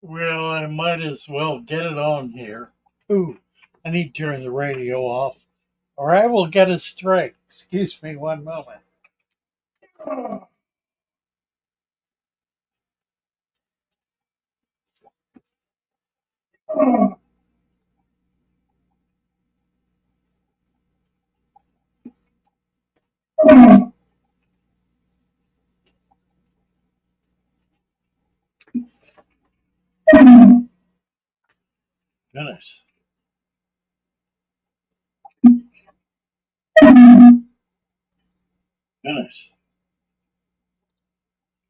Well, I might as well get it on here. Ooh, I need to turn the radio off, or I will get a strike. Excuse me one moment. Goodness. Goodness.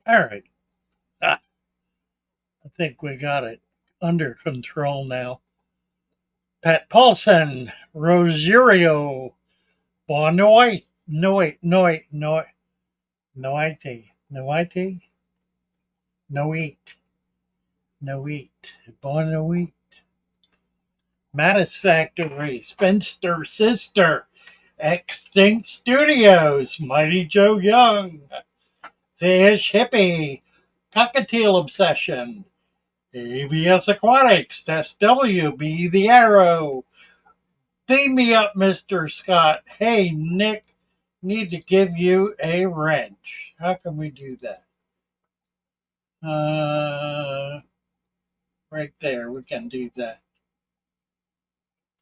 All right. Ah, I think we got it under control now. Pat Paulson, Rosario, Bonoit, Noit, Noit, Noit, Noite, Noite, Noit, Noit, Bonoit. Mattis Factory, Spinster Sister, Extinct Studios, Mighty Joe Young, Fish Hippie, Cockatiel Obsession, ABS Aquatics, that's WB the Arrow. Beam me up, Mr. Scott. Hey, Nick, need to give you a wrench. How can we do that? Right there, we can do that.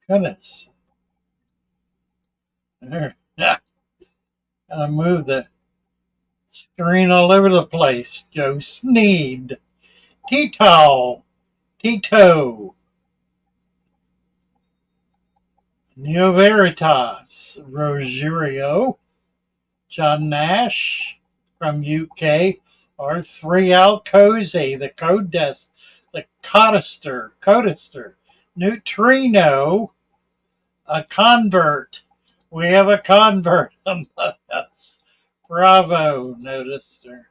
Goodness. I'll move the screen all over the place. Joe Sneed, Tito, Neo Veritas, Rosario, John Nash from UK, R3 Alcozy, the Code Desk, the Canister, Neutrino, a convert. We have a convert among us. Bravo, noticed her.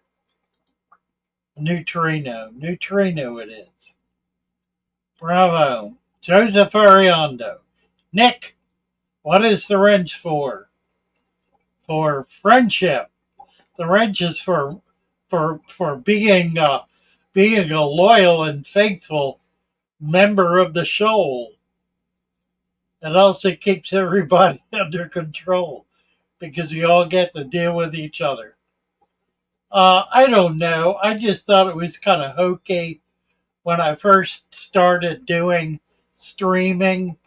Neutrino it is. Bravo. Joseph Ariondo. Nick, what is the wrench for? For friendship. The wrench is for being a loyal and faithful member of the shoal. It also keeps everybody under control because you all get to deal with each other. I don't know. I just thought it was kind of hokey when I first started doing streaming.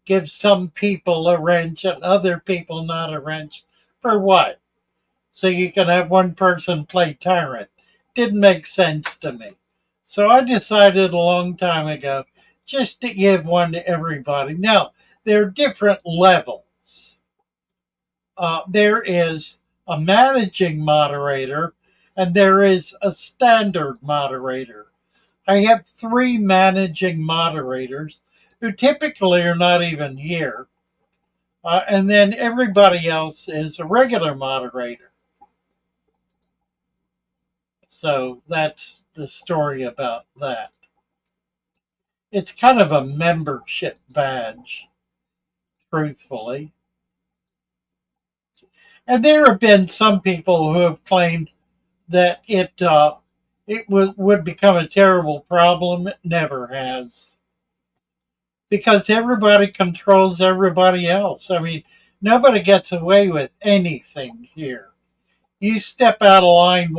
Give some people a wrench and other people not a wrench. For what? So you can have one person play tyrant. Didn't make sense to me. So I decided a long time ago just to give one to everybody. Now, there are different levels. There is a managing moderator and there is a standard moderator. I have 3 managing moderators who typically are not even here. And then everybody else is a regular moderator. So that's the story about that. It's kind of a membership badge, truthfully. And there have been some people who have claimed that it would become a terrible problem. It never has. Because everybody controls everybody else. I mean, nobody gets away with anything here. You step out of line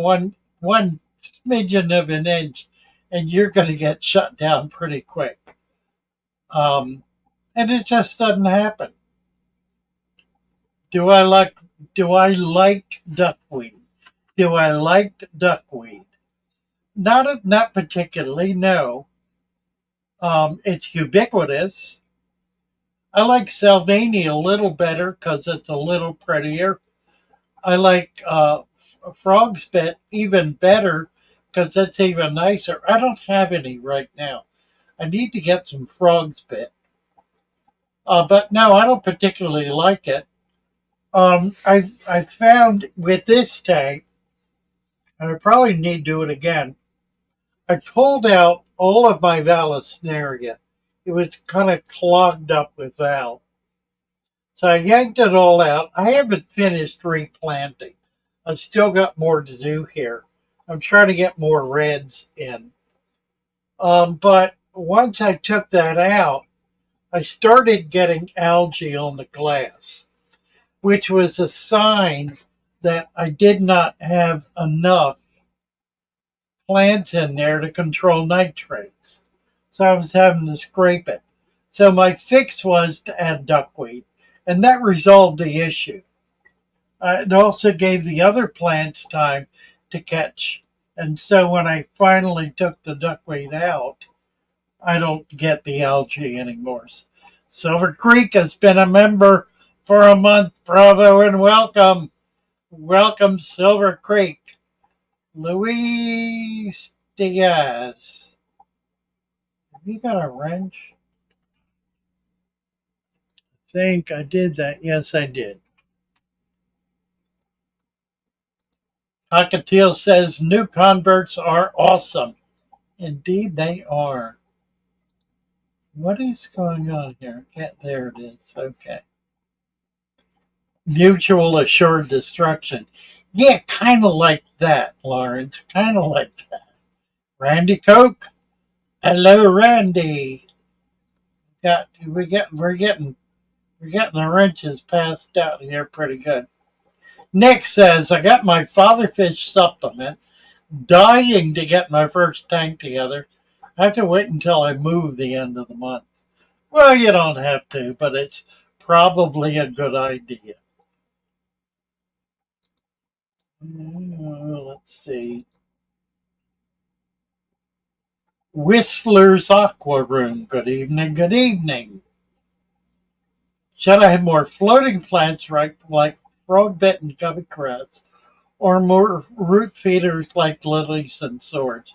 one smidgen of an inch, and you're going to get shut down pretty quick. And it just doesn't happen. Do I like duckweed? Do I like duckweed? Not particularly. No. It's ubiquitous. I like Salvini a little better because it's a little prettier. I like Frog's Bit even better because it's even nicer. I don't have any right now. I need to get some Frog's Bit. But no, I don't particularly like it. I found with this tank, and I probably need to do it again, I pulled out all of my Vallisneria. It was kind of clogged up with val. So I yanked it all out. I haven't finished replanting. I've still got more to do here. I'm trying to get more reds in. But once I took that out, I started getting algae on the glass, which was a sign that I did not have enough plants in there to control nitrates. So I was having to scrape it. So my fix was to add duckweed, and that resolved the issue. It also gave the other plants time to catch. And so when I finally took the duckweed out, I don't get the algae anymore. Silver Creek has been a member for a month. Bravo and welcome. Welcome, Silver Creek. Luis Diaz. Have you got a wrench? I think I did that. Yes, I did. Cockatiel says new converts are awesome. Indeed, they are. What is going on here? There it is. Okay. Mutual assured destruction. Yeah, kind of like that, Lawrence. Kind of like that. Randy Coke. Hello, Randy. We're getting the wrenches passed out here pretty good. Nick says I got my fatherfish supplement. Dying to get my first tank together. I have to wait until I move the end of the month. Well, you don't have to, but it's probably a good idea. Let's see. Whistler's Aqua Room. Good evening. Good evening. Should I have more floating plants like frog bit and gummy cress, or more root feeders like lilies and swords?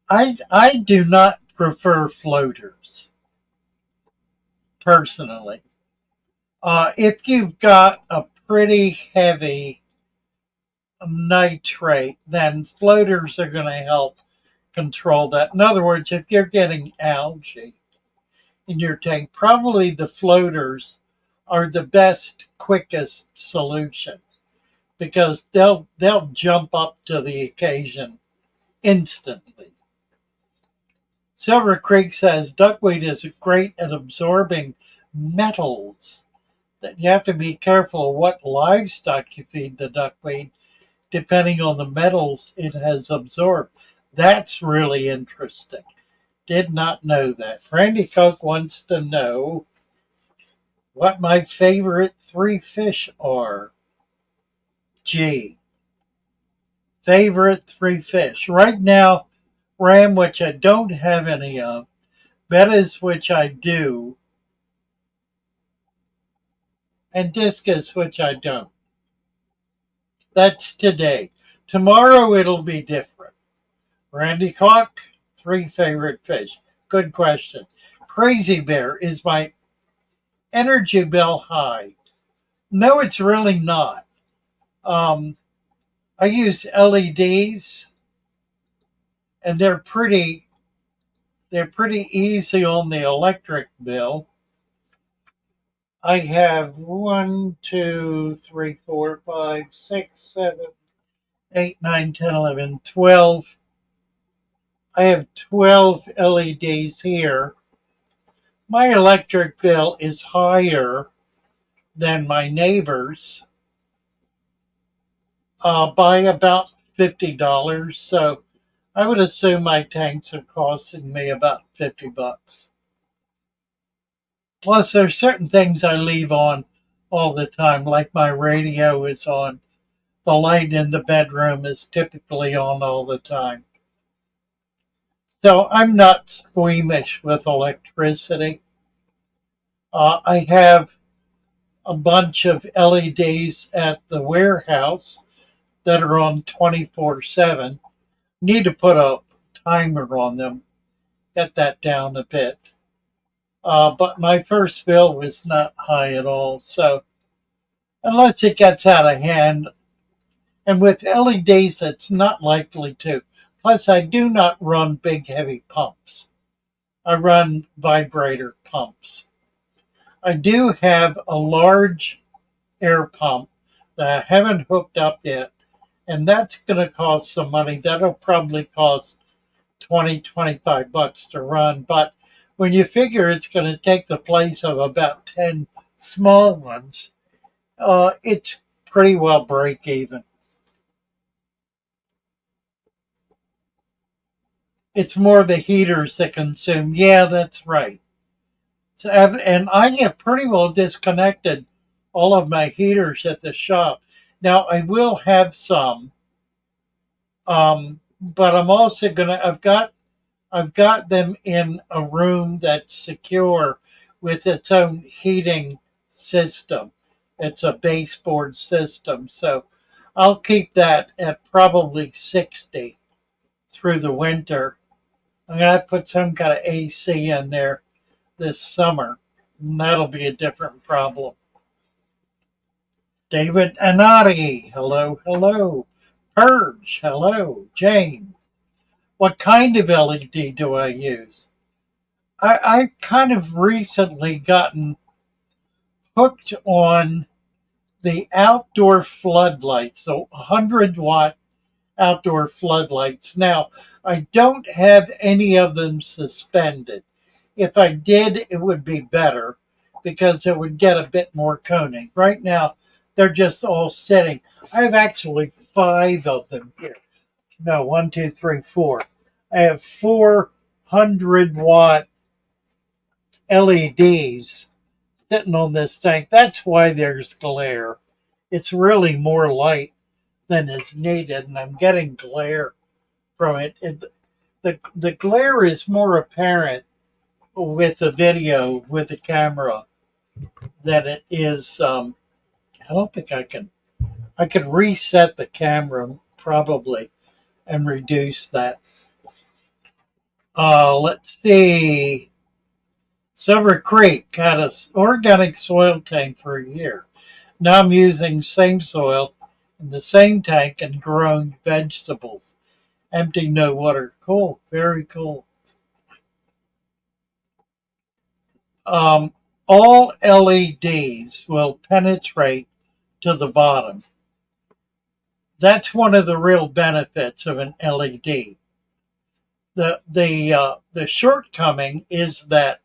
I do not prefer floaters personally. If you've got a pretty heavy nitrate, then floaters are going to help control that. In other words, if you're getting algae in your tank, probably the floaters are the best, quickest solution because they'll jump up to the occasion instantly. Silver Creek says duckweed is great at absorbing metals. That you have to be careful of what livestock you feed the duckweed depending on the metals it has absorbed. That's really interesting. Did not know that. Randy Coke wants to know what my favorite three fish are. Gee, favorite three fish. Right now, ram, which I don't have any of, bettas, which I do, and discus, which I don't. That's today. Tomorrow it'll be different. Randy Cook, three favorite fish. Good question. Crazy Bear, is my energy bill high? No, it's really not. I use LEDs, and they're pretty easy on the electric bill. I have 1, 2, 3, 4, 5, 6, 7, 8, 9, 10, 11, 12. I have 12 LEDs here. My electric bill is higher than my neighbor's by about $50. So I would assume my tanks are costing me about $50. Plus, there's certain things I leave on all the time, like my radio is on. The light in the bedroom is typically on all the time. So I'm not squeamish with electricity. I have a bunch of LEDs at the warehouse that are on 24/7. Need to put a timer on them, get that down a bit. But my first bill was not high at all. So unless it gets out of hand, and with LEDs, that's not likely to. Plus, I do not run big, heavy pumps. I run vibrator pumps. I do have a large air pump that I haven't hooked up yet, and that's going to cost some money. That'll probably cost $25 to run. But when you figure it's going to take the place of about 10 small ones, it's pretty well break even. It's more the heaters that consume. Yeah, that's right. So, and I have pretty well disconnected all of my heaters at the shop. Now I will have some, but I'm also gonna. I've got them in a room that's secure with its own heating system. It's a baseboard system, so I'll keep that at probably 60 through the winter. I'm gonna put some kind of AC in there this summer, and that'll be a different problem. David Anati, hello, hello. Purge, hello. James, what kind of LED do I use? I kind of recently gotten hooked on the outdoor floodlights, the 100-watt outdoor floodlights. Now, I don't have any of them suspended. If I did, it would be better because it would get a bit more coning. Right now, they're just all sitting. I have actually 5 of them here. No, 1, 2, 3, 4. I have 400-watt LEDs sitting on this tank. That's why there's glare. It's really more light than is needed, and I'm getting glare from it. The glare is more apparent with the video, with the camera, than it is. I don't think I can. I could reset the camera probably and reduce that. Let's see. Silver Creek had an organic soil tank for a year. Now I'm using same soil in the same tank and growing vegetables. Empty, no water. Cool, very cool. All LEDs will penetrate to the bottom. That's one of the real benefits of an LED. The shortcoming is that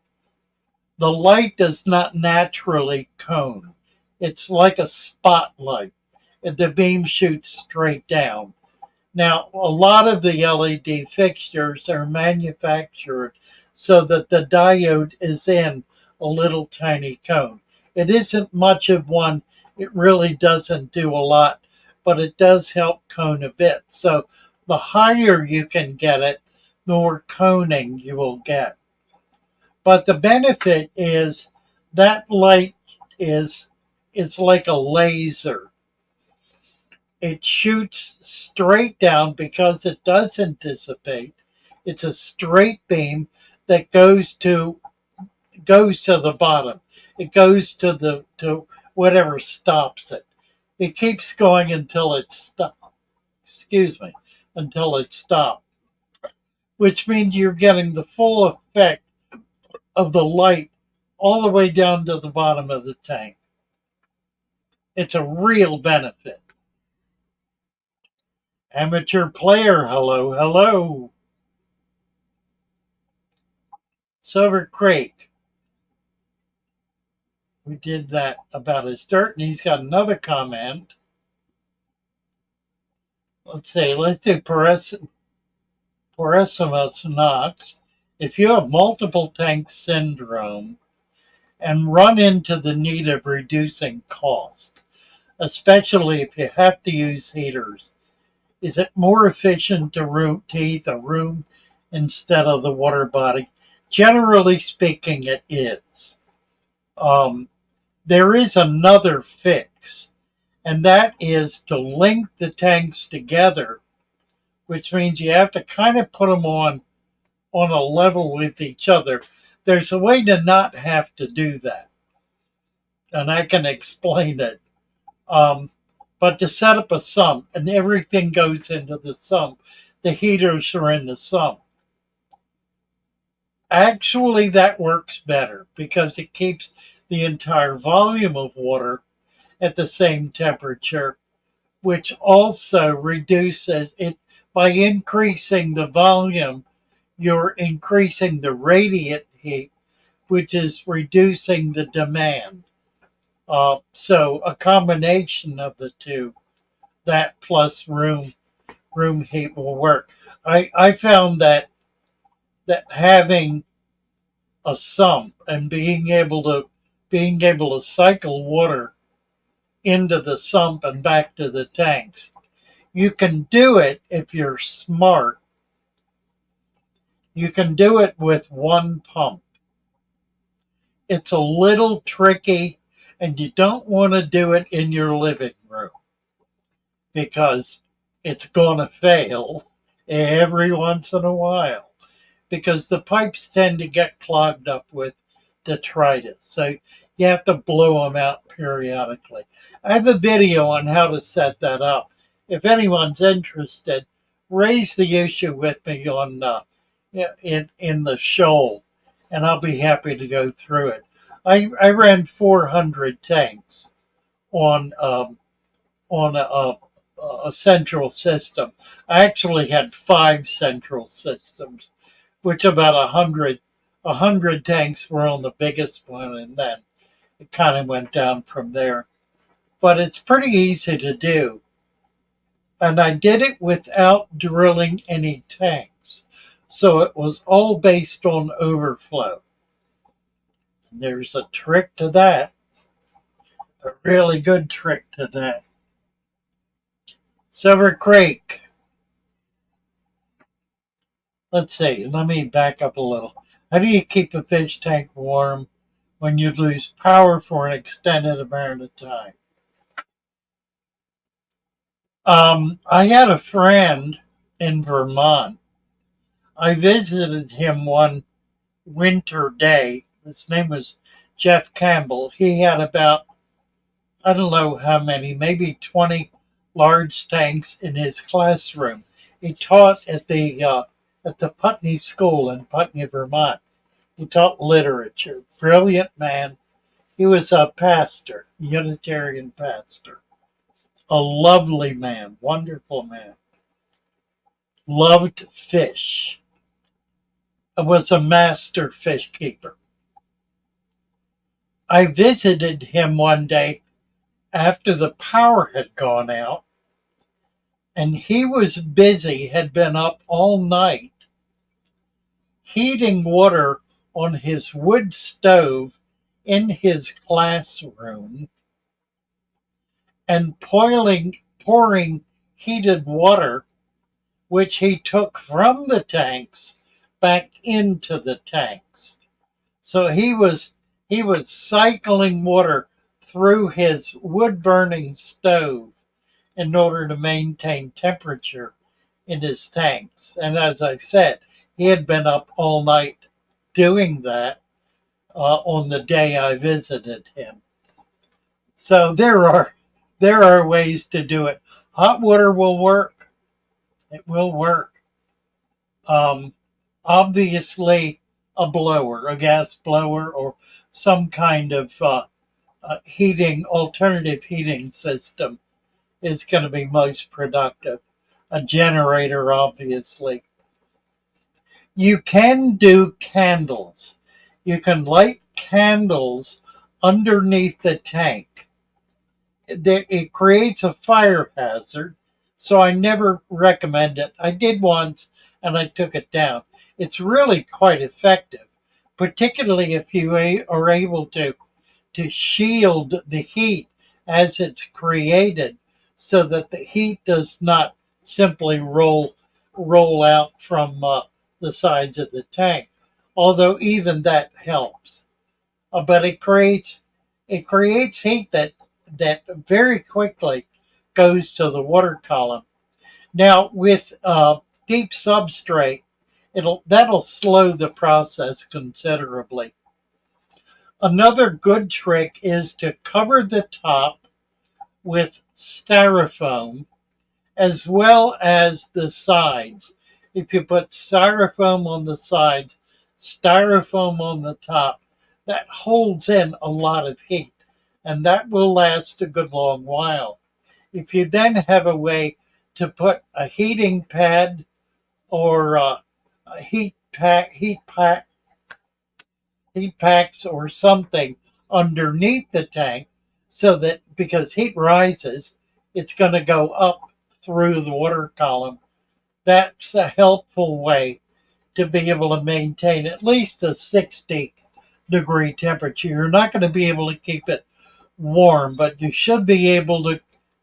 the light does not naturally cone. It's like a spotlight. The beam shoots straight down. Now, a lot of the LED fixtures are manufactured so that the diode is in a little tiny cone. It isn't much of one. It really doesn't do a lot, but it does help cone a bit. So the higher you can get it, the more coning you will get. But the benefit is that light is it's like a laser. It shoots straight down because it doesn't dissipate. It's a straight beam that goes to the bottom. It goes to whatever stops it. It keeps going until it stops. Excuse me, until it stops. Which means you're getting the full effect of the light all the way down to the bottom of the tank. It's a real benefit. Amateur player, hello, hello. Silver Creek. We did that about his dirt, and he's got another comment. Let's see, let's do Poresimus nox. If you have multiple tank syndrome and run into the need of reducing cost, especially if you have to use heaters, is it more efficient to heat the room instead of the water body? Generally speaking, it is. There is another fix, and that is to link the tanks together, which means you have to kind of put them on a level with each other. There's a way to not have to do that, and I can explain it. But to set up a sump, and everything goes into the sump, the heaters are in the sump. Actually, that works better because it keeps the entire volume of water at the same temperature, which also reduces it by increasing the volume. you're increasing the radiant heat, which is reducing the demand. So a combination of the two, that plus room heat will work. I found that having a sump and being able to cycle water into the sump and back to the tanks. You can do it if you're smart. You can do it with one pump. It's a little tricky, and you don't want to do it in your living room because it's going to fail every once in a while because the pipes tend to get clogged up with detritus. So you have to blow them out periodically. I have a video on how to set that up. If anyone's interested, raise the issue with me on in the shoal, and I'll be happy to go through it. I ran 400 tanks on a central system. I actually had 5 central systems, which about 100 tanks were on the biggest one, and then it kind of went down from there. But it's pretty easy to do. And I did it without drilling any tanks. So it was all based on overflow. There's a trick to that. A really good trick to that. Silver Creek. Let's see. Let me back up a little. How do you keep a fish tank warm when you lose power for an extended amount of time? I had a friend in Vermont. I visited him one winter day. His name was Jeff Campbell. He had about, I don't know how many, maybe 20 large tanks in his classroom. He taught at the Putney School in Putney, Vermont. He taught literature. Brilliant man. He was a pastor, Unitarian pastor. A lovely man, wonderful man. Loved fish. Was a master fish keeper. I visited him one day after the power had gone out, and he was busy, had been up all night, heating water on his wood stove in his classroom and pouring heated water, which he took from the tanks back into the tanks. So he was cycling water through his wood burning stove in order to maintain temperature in his tanks. And as I said, he had been up all night doing that on the day I visited him. So there are ways to do it. Hot water will work. It will work. Obviously, a blower, a gas blower, or some kind of alternative heating system is going to be most productive. A generator, obviously. You can do candles. You can light candles underneath the tank. It creates a fire hazard, so I never recommend it. I did once and I took it down. It's really quite effective, particularly if you are able to shield the heat as it's created so that the heat does not simply roll out from the sides of the tank. Although even that helps. But it creates heat that very quickly goes to the water column. Now with deep substrate, that'll slow the process considerably. Another good trick is to cover the top with styrofoam as well as the sides. If you put styrofoam on the sides, styrofoam on the top, that holds in a lot of heat, and that will last a good long while. If you then have a way to put a heating pad or heat packs or something underneath the tank, so that because heat rises, it's going to go up through the water column. That's a helpful way to be able to maintain at least a 60-degree temperature. You're not going to be able to keep it warm, but you should be able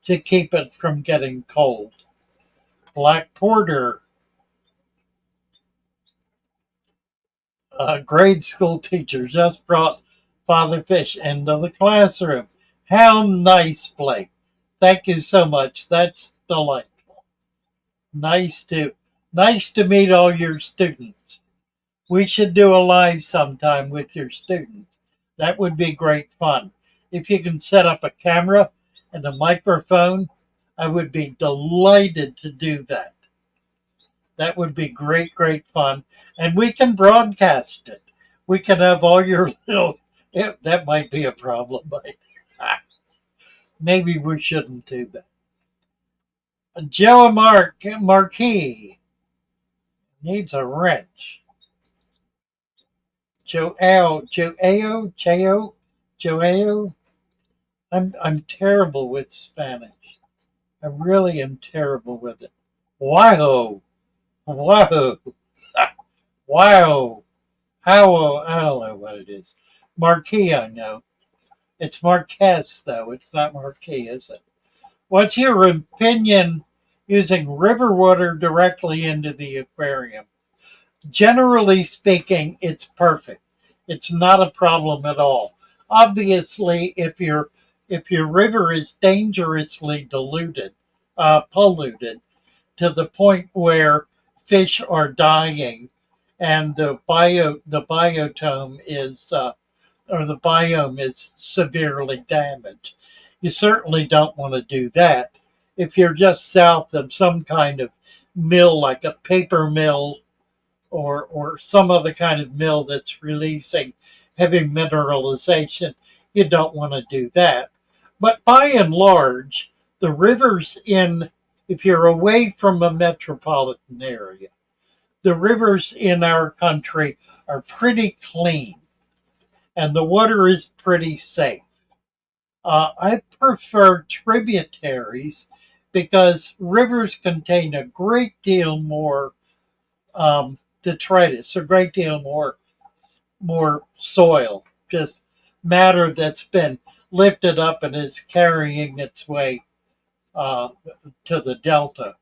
to keep it from getting cold. Black Porter, a grade school teacher, just brought Father Fish into the classroom. How nice, Blake. Thank you so much. That's delightful. Nice to meet all your students. We should do a live sometime with your students. That would be great fun. If you can set up a camera and a microphone, I would be delighted to do that. That would be great, great fun. And we can broadcast it. We can have all your little... that might be a problem, but maybe we shouldn't do that. Joe Marquis needs a wrench. Joao. I'm terrible with Spanish. I really am terrible with it. Wow. Wow. Wow. How, I don't know what it is. Marquis, I know. It's Marquez, though. It's not Marquis, is it? What's your opinion using river water directly into the aquarium? Generally speaking, it's perfect. It's not a problem at all. Obviously, if your river is dangerously polluted to the point where fish are dying, and the biotome is or the biome is severely damaged, you certainly don't want to do that. If you're just south of some kind of mill, like a paper mill or some other kind of mill that's releasing heavy mineralization, you don't want to do that. But by and large, the rivers if you're away from a metropolitan area, the rivers in our country are pretty clean and the water is pretty safe. I prefer tributaries because rivers contain a great deal more detritus, a great deal more soil, just matter that's been lifted up and is carrying its way to the delta.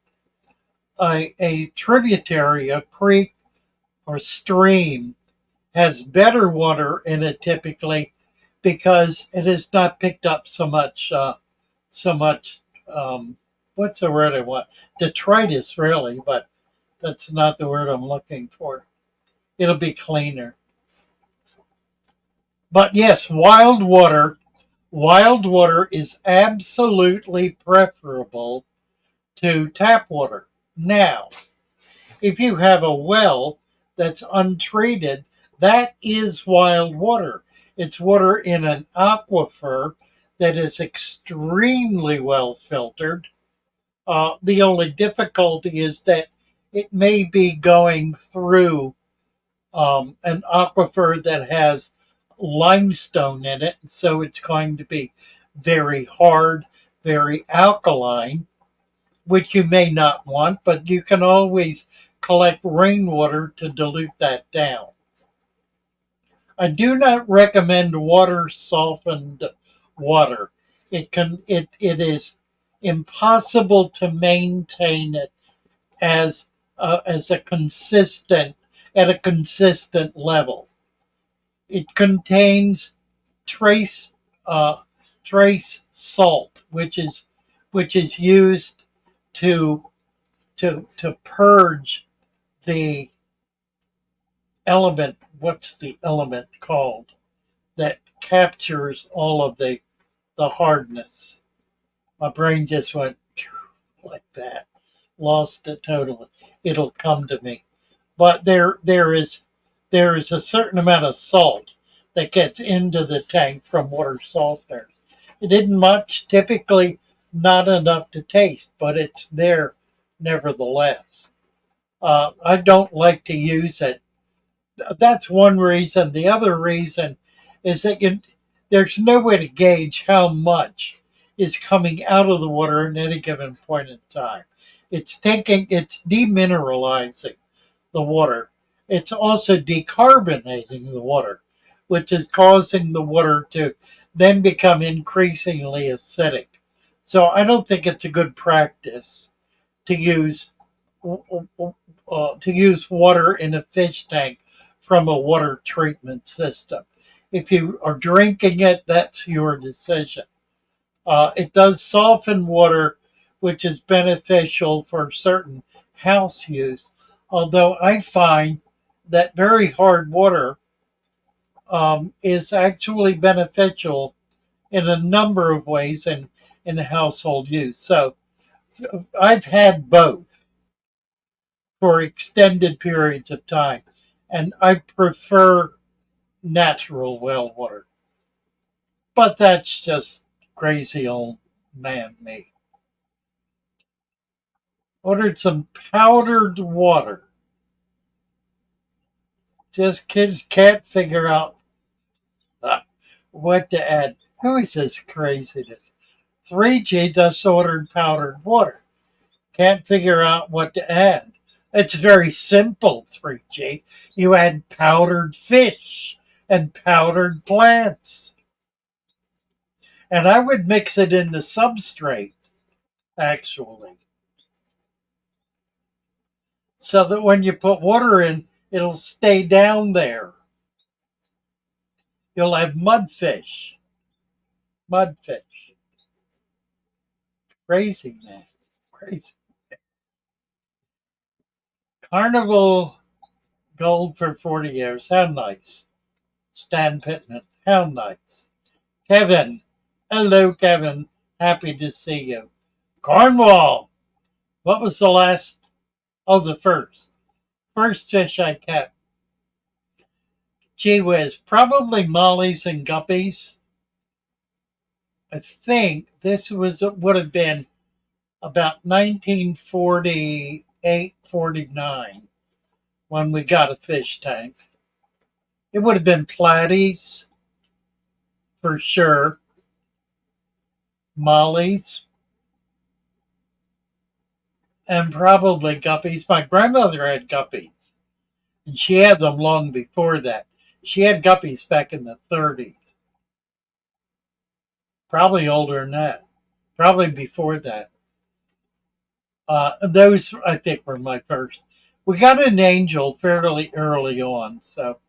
A tributary, a creek or stream, has better water in it typically because it has not picked up so much what's the word I want? Detritus, really, but that's not the word I'm looking for. It'll be cleaner. But yes, wild water is absolutely preferable to tap water. Now, if you have a well that's untreated, that is wild water. It's water in an aquifer that is extremely well filtered. The only difficulty is that it may be going through an aquifer that has limestone in it, so it's going to be very hard, very alkaline, which you may not want, but you can always collect rainwater to dilute that down. I do not recommend water softened water. It is impossible to maintain it as a consistent level. It contains trace salt, which is used to purge the element. What's the element called that captures all of the hardness? My brain just went like that, lost it totally. It'll come to me. But there is a certain amount of salt that gets into the tank from water softeners. It isn't much, typically not enough to taste, but it's there nevertheless. I don't like to use it. That's one reason. The other reason is that there's no way to gauge how much is coming out of the water at any given point in time. It's demineralizing the water. It's also decarbonating the water, which is causing the water to then become increasingly acidic. So I don't think it's a good practice to use water in a fish tank from a water treatment system. If you are drinking it, that's your decision. It does soften water, which is beneficial for certain house use. Although I find that very hard water is actually beneficial in a number of ways in household use. So I've had both for extended periods of time, and I prefer natural well water. But that's just crazy old man me. Ordered some powdered water. Just kids can't figure out what to add. Who is this craziness? 3G just ordered powdered water. Can't figure out what to add. It's very simple, 3G. You add powdered fish and powdered plants. And I would mix it in the substrate, actually. So that when you put water in, it'll stay down there. You'll have mudfish. Mudfish. Crazy, man. Crazy. Carnival Gold for 40 years. How nice. Stan Pittman. How nice. Kevin. Hello, Kevin. Happy to see you. Cornwall. What was the last? Oh, the first. First fish I kept. Gee whiz. Probably mollies and guppies. I think this would have been about 1948, 49 when we got a fish tank. It would have been platies for sure. Mollies. And probably guppies. My grandmother had guppies. And she had them long before that. She had guppies back in the 30s. Probably older than that. Probably before that. Those, I think, were my first. We got an angel fairly early on, so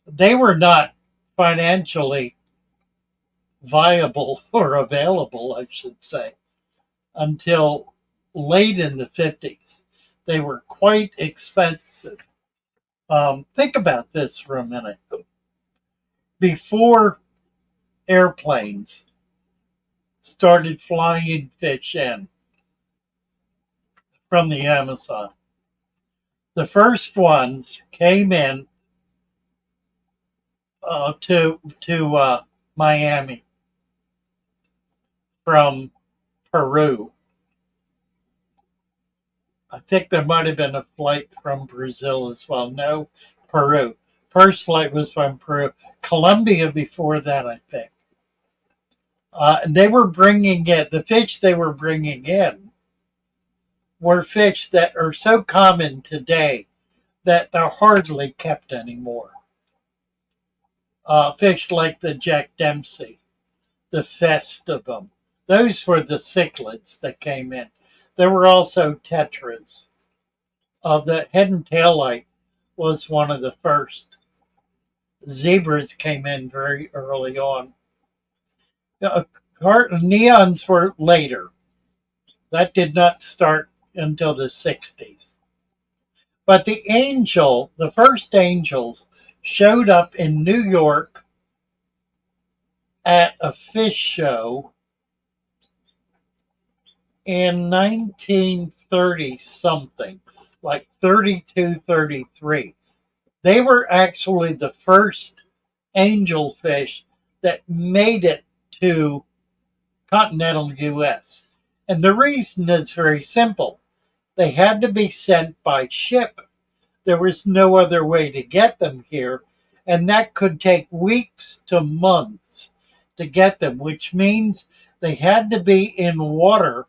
they were not financially viable or available, I should say, until late in the 50s. They were quite expensive. Think about this for a minute. Before airplanes started flying fish in from the Amazon, the first ones came in to Miami from Peru. I think there might have been a flight from Brazil as well. No, Peru. First flight was from Peru. Colombia before that, I think. And they were bringing in, the fish they were bringing in were fish that are so common today that they're hardly kept anymore. Fish like the Jack Dempsey, the festivum. Those were the cichlids that came in. There were also tetras. The head and tail light was one of the first. Zebras came in very early on. Neons were later. That did not start until the 60s. But the first angels, showed up in New York at a fish show in 1930 something, like 32, 33. They were actually the first angelfish that made it to continental US. And the reason is very simple. They had to be sent by ship. There was no other way to get them here, and that could take weeks to months to get them, which means they had to be in water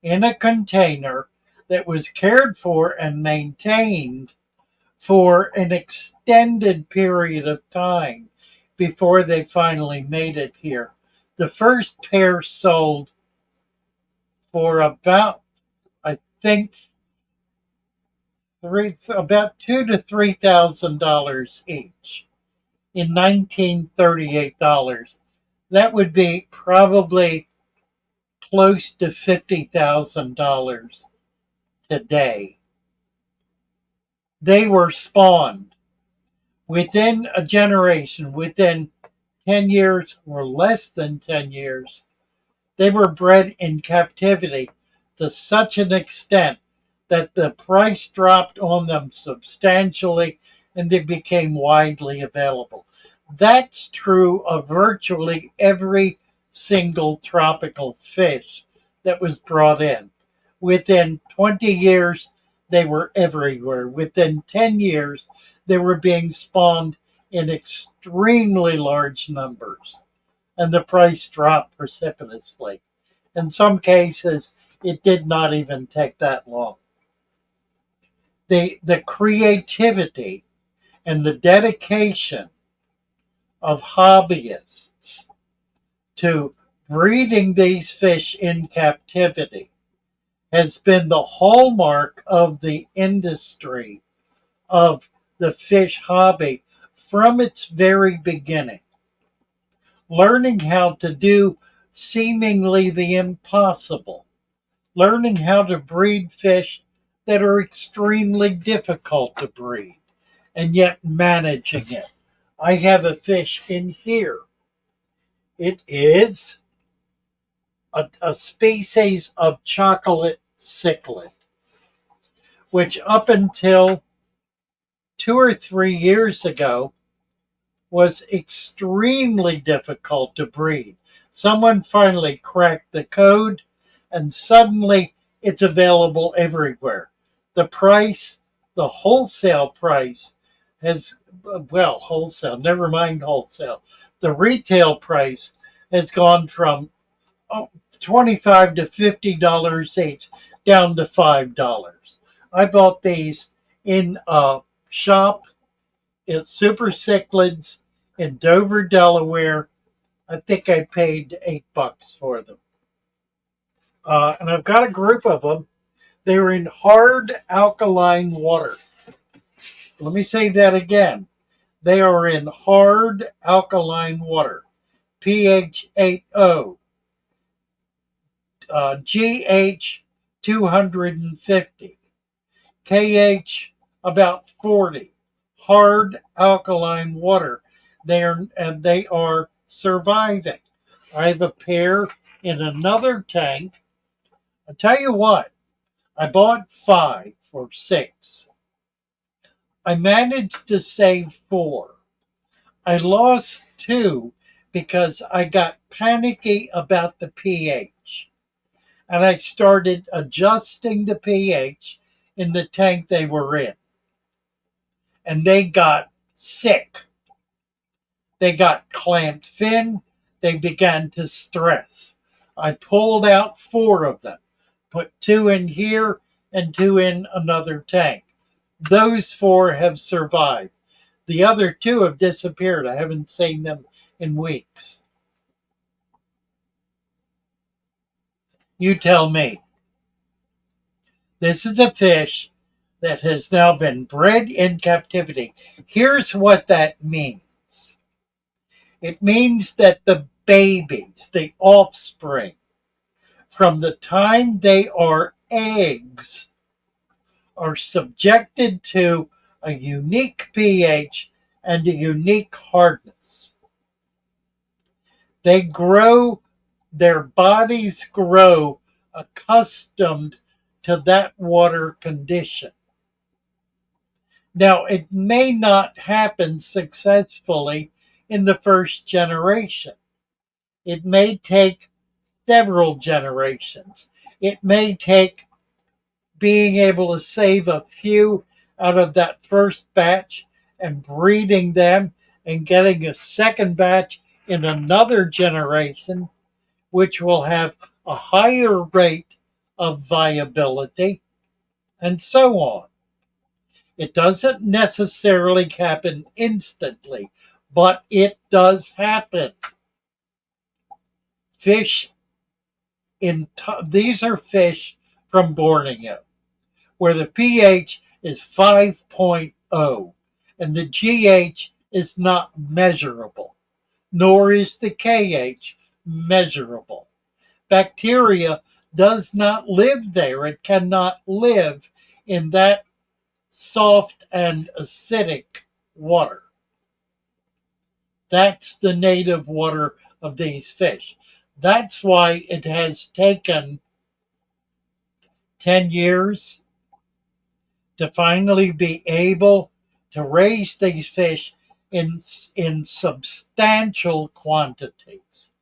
in a container that was cared for and maintained for an extended period of time before they finally made it here. The first pair sold for about, I think, about $2,000 to $3,000 each in 1938 dollars. That would be probably close to $50,000 today. They were spawned within a generation, within 10 years or less than 10 years. They were bred in captivity to such an extent that the price dropped on them substantially and they became widely available. That's true of virtually every single tropical fish that was brought in. Within 20 years, they were everywhere. Within 10 years, they were being spawned in extremely large numbers, and the price dropped precipitously. In some cases, it did not even take that long. The creativity and the dedication of hobbyists to breeding these fish in captivity has been the hallmark of the industry of the fish hobby from its very beginning. Learning how to do seemingly the impossible, learning how to breed fish that are extremely difficult to breed, and yet managing it. I have a fish in here. It is a species of chocolate cichlid, which up until 2 or 3 years ago was extremely difficult to breed. Someone finally cracked the code, and suddenly it's available everywhere. The price, the wholesale price, wholesale, never mind wholesale. The retail price has gone from $25 to $50 each down to $5. I bought these in a shop at Super Cichlids in Dover, Delaware. I think I paid $8 for them. And I've got a group of them. They're in hard alkaline water. Let me say that again. They are in hard alkaline water. pH 8.0. GH 250. KH about 40. Hard alkaline water. They are surviving. I have a pair in another tank. I'll tell you what, I bought 5 or 6. I managed to save 4. I lost 2 because I got panicky about the pH. And I started adjusting the pH in the tank they were in. And they got sick. They got clamped fin. They began to stress. I pulled out 4 of them, put 2 in here and 2 in another tank. Those 4 have survived. The other 2 have disappeared. I haven't seen them in weeks. You tell me. This is a fish that has now been bred in captivity. Here's what that means. It means that the babies, the offspring, from the time they are eggs, are subjected to a unique pH and a unique hardness. They grow, their bodies grow accustomed to that water condition. Now, it may not happen successfully in the first generation. It may take several generations. It may take being able to save a few out of that first batch and breeding them and getting a second batch in another generation, which will have a higher rate of viability, and so on. It doesn't necessarily happen instantly, but it does happen. Fish these are fish from Borneo, where the pH is 5.0 and the GH is not measurable, nor is the KH measurable. Bacteria does not live there. It cannot live in that soft and acidic water. That's the native water of these fish. That's why it has taken 10 years to finally be able to raise these fish in substantial quantities.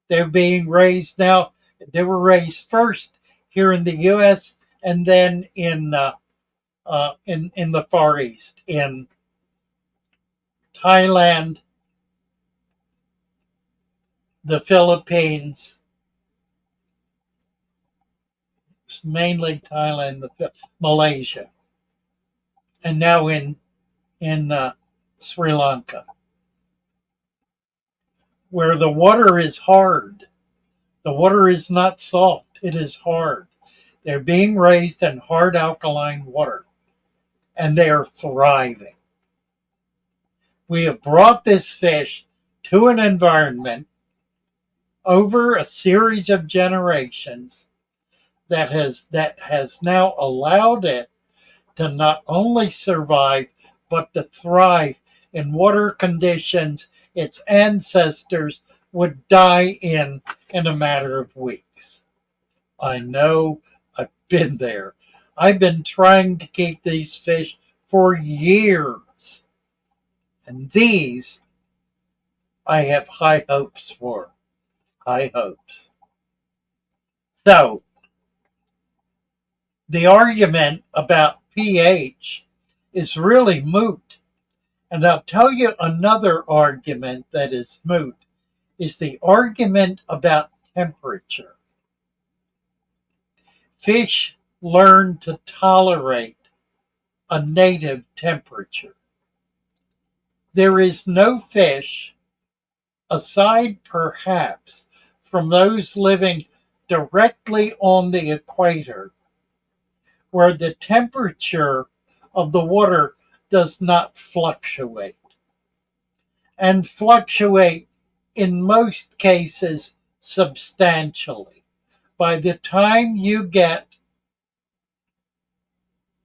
They're being raised now. They were raised first here in the U.S. and then in the Far East, in Thailand, the Philippines, mainly Thailand, Malaysia, and now in Sri Lanka, where the water is hard. The water is not soft, it is hard. They're being raised in hard alkaline water, and they are thriving. We have brought this fish to an environment over a series of generations that has now allowed it to not only survive, but to thrive in water conditions its ancestors would die in a matter of weeks. I know, I've been there. I've been trying to keep these fish for years. And these I have high hopes for. High hopes. So, the argument about pH is really moot. And I'll tell you another argument that is moot is the argument about temperature. Fish learn to tolerate a native temperature. There is no fish, aside perhaps from those living directly on the equator, where the temperature of the water does not fluctuate, and fluctuate in most cases substantially. By the time you get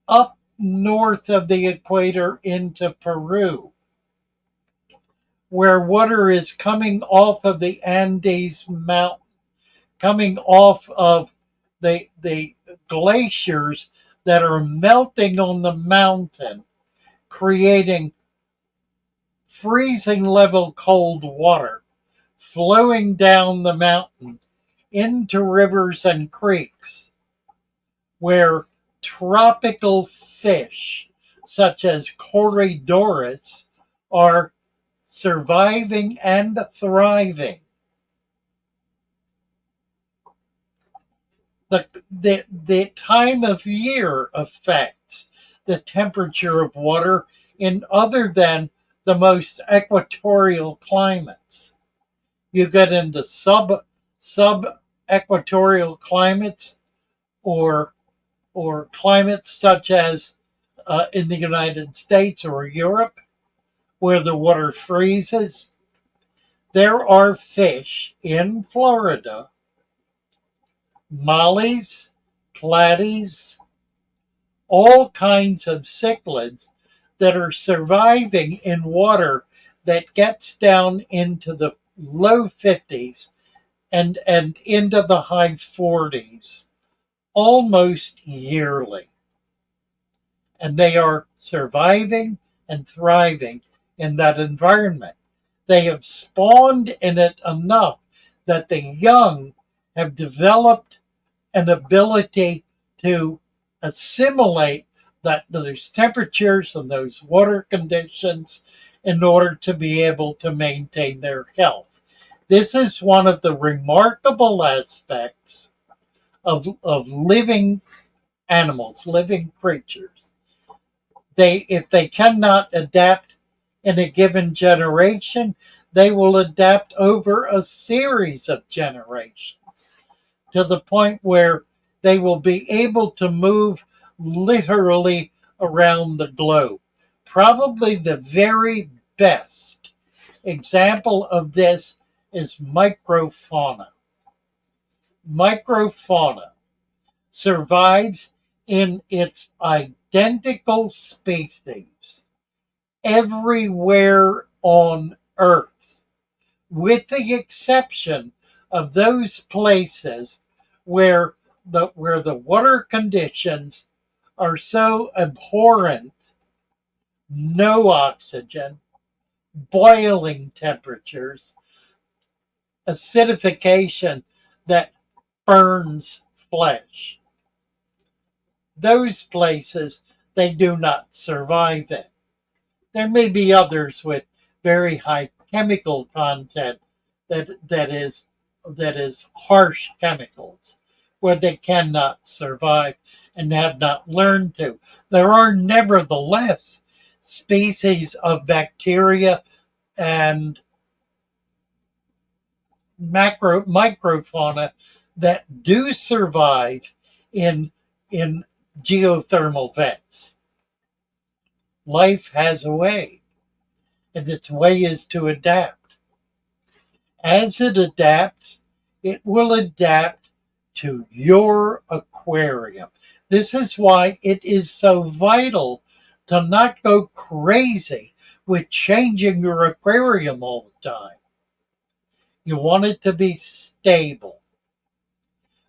up north of the equator into Peru, where water is coming off of the Andes mountain, coming off of the glaciers that are melting on the mountain, creating freezing level cold water flowing down the mountain into rivers and creeks, where tropical fish such as Corydoras are surviving and thriving. The time of year affects the temperature of water in other than the most equatorial climates. You get into sub-equatorial climates or climates such as in the United States or Europe, where the water freezes. There are fish in Florida, mollies, platies, all kinds of cichlids that are surviving in water that gets down into the low 50s and into the high 40s almost yearly. And they are surviving and thriving in that environment. They have spawned in it enough that the young have developed an ability to assimilate those temperatures and those water conditions in order to be able to maintain their health. This is one of the remarkable aspects of living animals, living creatures. If they cannot adapt in a given generation, they will adapt over a series of generations to the point where they will be able to move literally around the globe. Probably the very best example of this is microfauna. Microfauna survives in its identical species everywhere on Earth, with the exception of those places where the water conditions are so abhorrent, no oxygen, boiling temperatures, acidification that burns flesh. Those places they do not survive in. There may be others with very high chemical content that is harsh chemicals where they cannot survive and have not learned to. There are nevertheless species of bacteria and microfauna that do survive in geothermal vents. Life has a way, and its way is to adapt. As it adapts, it will adapt to your aquarium. This is why it is so vital to not go crazy with changing your aquarium all the time. You want it to be stable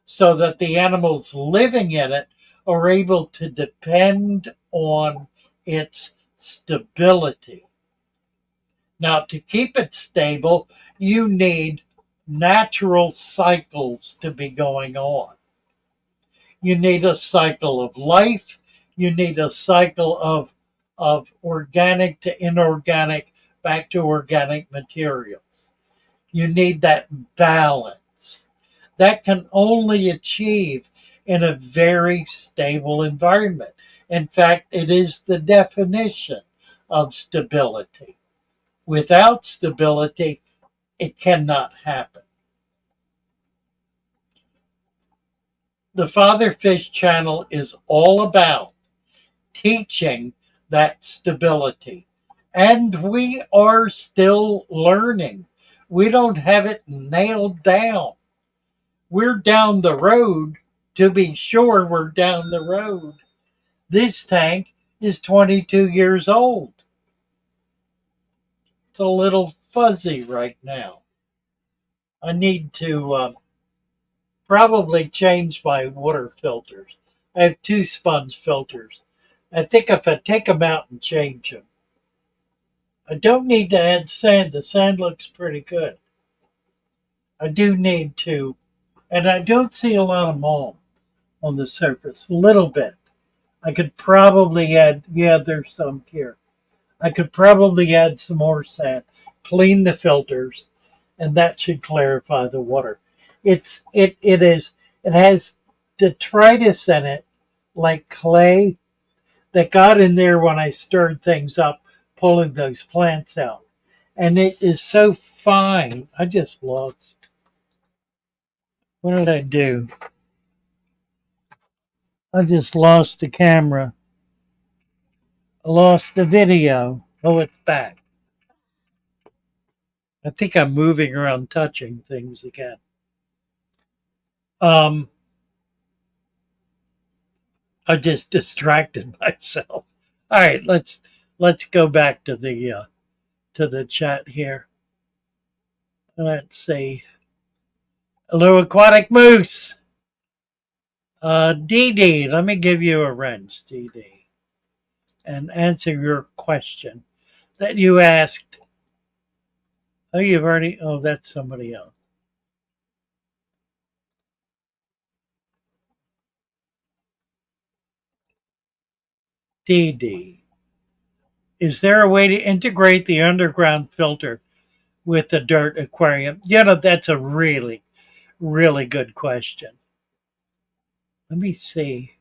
so that the animals living in it are able to depend on its stability. Now, to keep it stable, you need natural cycles to be going on. You need a cycle of life. You need a cycle of organic to inorganic back to organic materials. You need that balance. That can only achieve in a very stable environment. In fact, it is the definition of stability. Without stability, it cannot happen. The Father Fish channel is all about teaching that stability. And we are still learning. We don't have it nailed down. We're down the road. To be sure, we're down the road. This tank is 22 years old. It's a little fuzzy right now. I need to probably change my water filters. I have 2 sponge filters. I think if I take them out and change them, I don't need to add sand. The sand looks pretty good. I do need to, and I don't see a lot of mold on the surface, a little bit. I could probably add, yeah, there's some here. I could probably add some more sand, clean the filters, and that should clarify the water. It has detritus in it, like clay, that got in there when I stirred things up, pulling those plants out. And it is so fine. I just lost. What did I do? I just lost the camera. I lost the video. Oh, it's back. I think I'm moving around touching things again. I just distracted myself. All right, let's go back to the chat here. Let's see. Hello, aquatic moose. Dee Dee, let me give you a wrench, Dee Dee, and answer your question that you asked. Oh, you've already. Oh, that's somebody else. DD. Is there a way to integrate the underground filter with the dirt aquarium? That's a really, really good question. Let me see.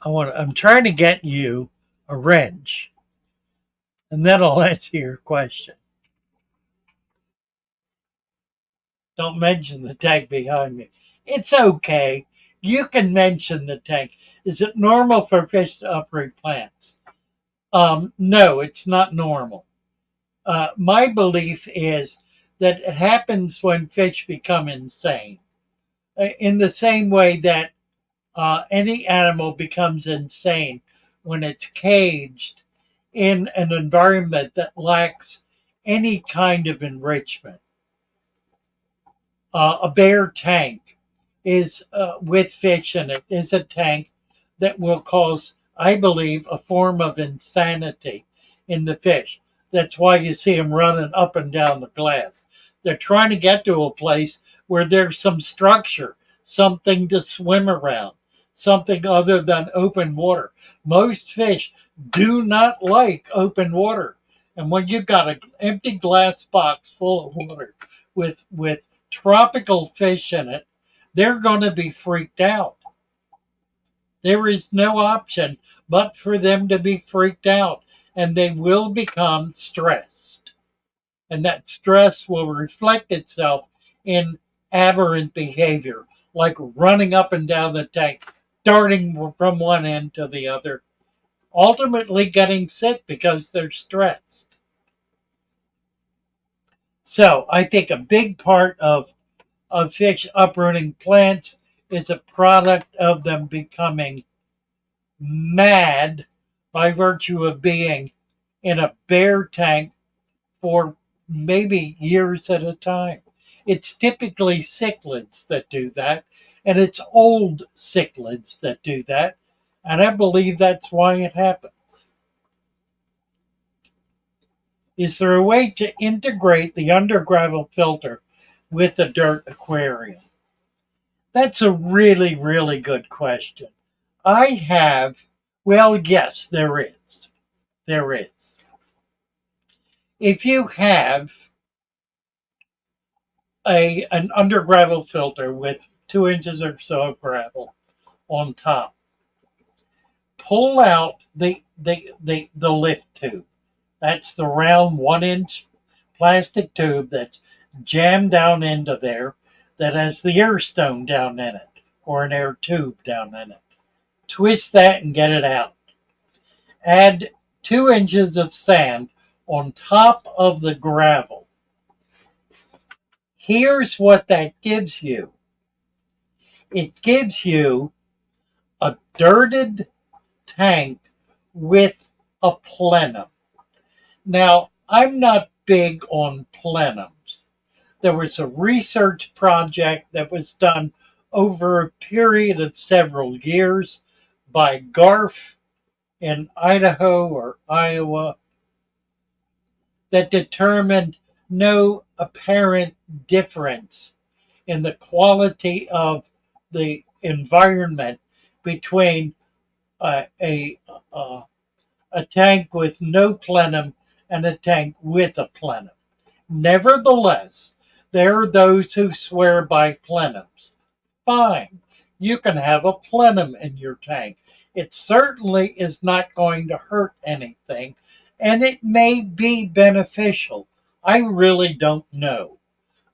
I'm trying to get you a wrench, and that'll answer your question. Don't mention the tank behind me. It's okay. You can mention the tank. Is it normal for fish to uproot plants? No, it's not normal. My belief is that it happens when fish become insane. In the same way that any animal becomes insane when it's caged in an environment that lacks any kind of enrichment. A bare tank is with fish in it is a tank that will cause, I believe, a form of insanity in the fish. That's why you see them running up and down the glass. They're trying to get to a place where there's some structure, something to swim around, something other than open water. Most fish do not like open water. And when you've got an empty glass box full of water with tropical fish in it, they're going to be freaked out. There is no option but for them to be freaked out, and they will become stressed. And that stress will reflect itself in aberrant behavior, like running up and down the tank, darting from one end to the other, ultimately getting sick because they're stressed. So I think a big part of fish uprooting plants is a product of them becoming mad by virtue of being in a bare tank for maybe years at a time. It's typically cichlids that do that, and it's old cichlids that do that, and I believe that's why it happens. Is there a way to integrate the Undergravel filter with the dirt aquarium? That's a really, really good question. Yes, there is. There is. If you have an undergravel filter with 2 inches or so of gravel on top, pull out the lift tube. That's the round 1-inch plastic tube that's jammed down into there that has the air stone down in it, or an air tube down in it. Twist that and get it out. Add 2 inches of sand on top of the gravel. Here's what that gives you. It gives you a dirted tank with a plenum. Now, I'm not big on plenums. There was a research project that was done over a period of several years by Garf in Idaho or Iowa that determined no apparent difference in the quality of the environment between a tank with no plenum and a tank with a plenum. Nevertheless, there are those who swear by plenums. Fine, you can have a plenum in your tank. It certainly is not going to hurt anything, and it may be beneficial. I really don't know.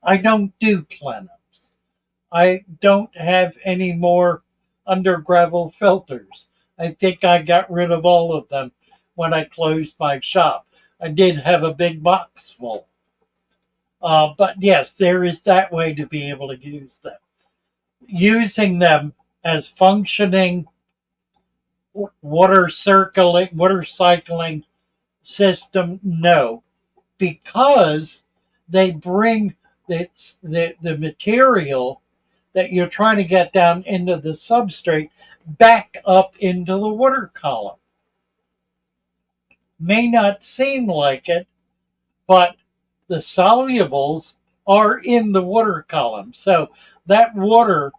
I don't do plenums. I don't have any more undergravel filters. I think I got rid of all of them when I closed my shop. I did have a big box full. But yes, there is that way to be able to use them. Using them as functioning water cycling system, no, because they bring the material that you're trying to get down into the substrate back up into the water column. May not seem like it, but the solubles are in the water column. So that water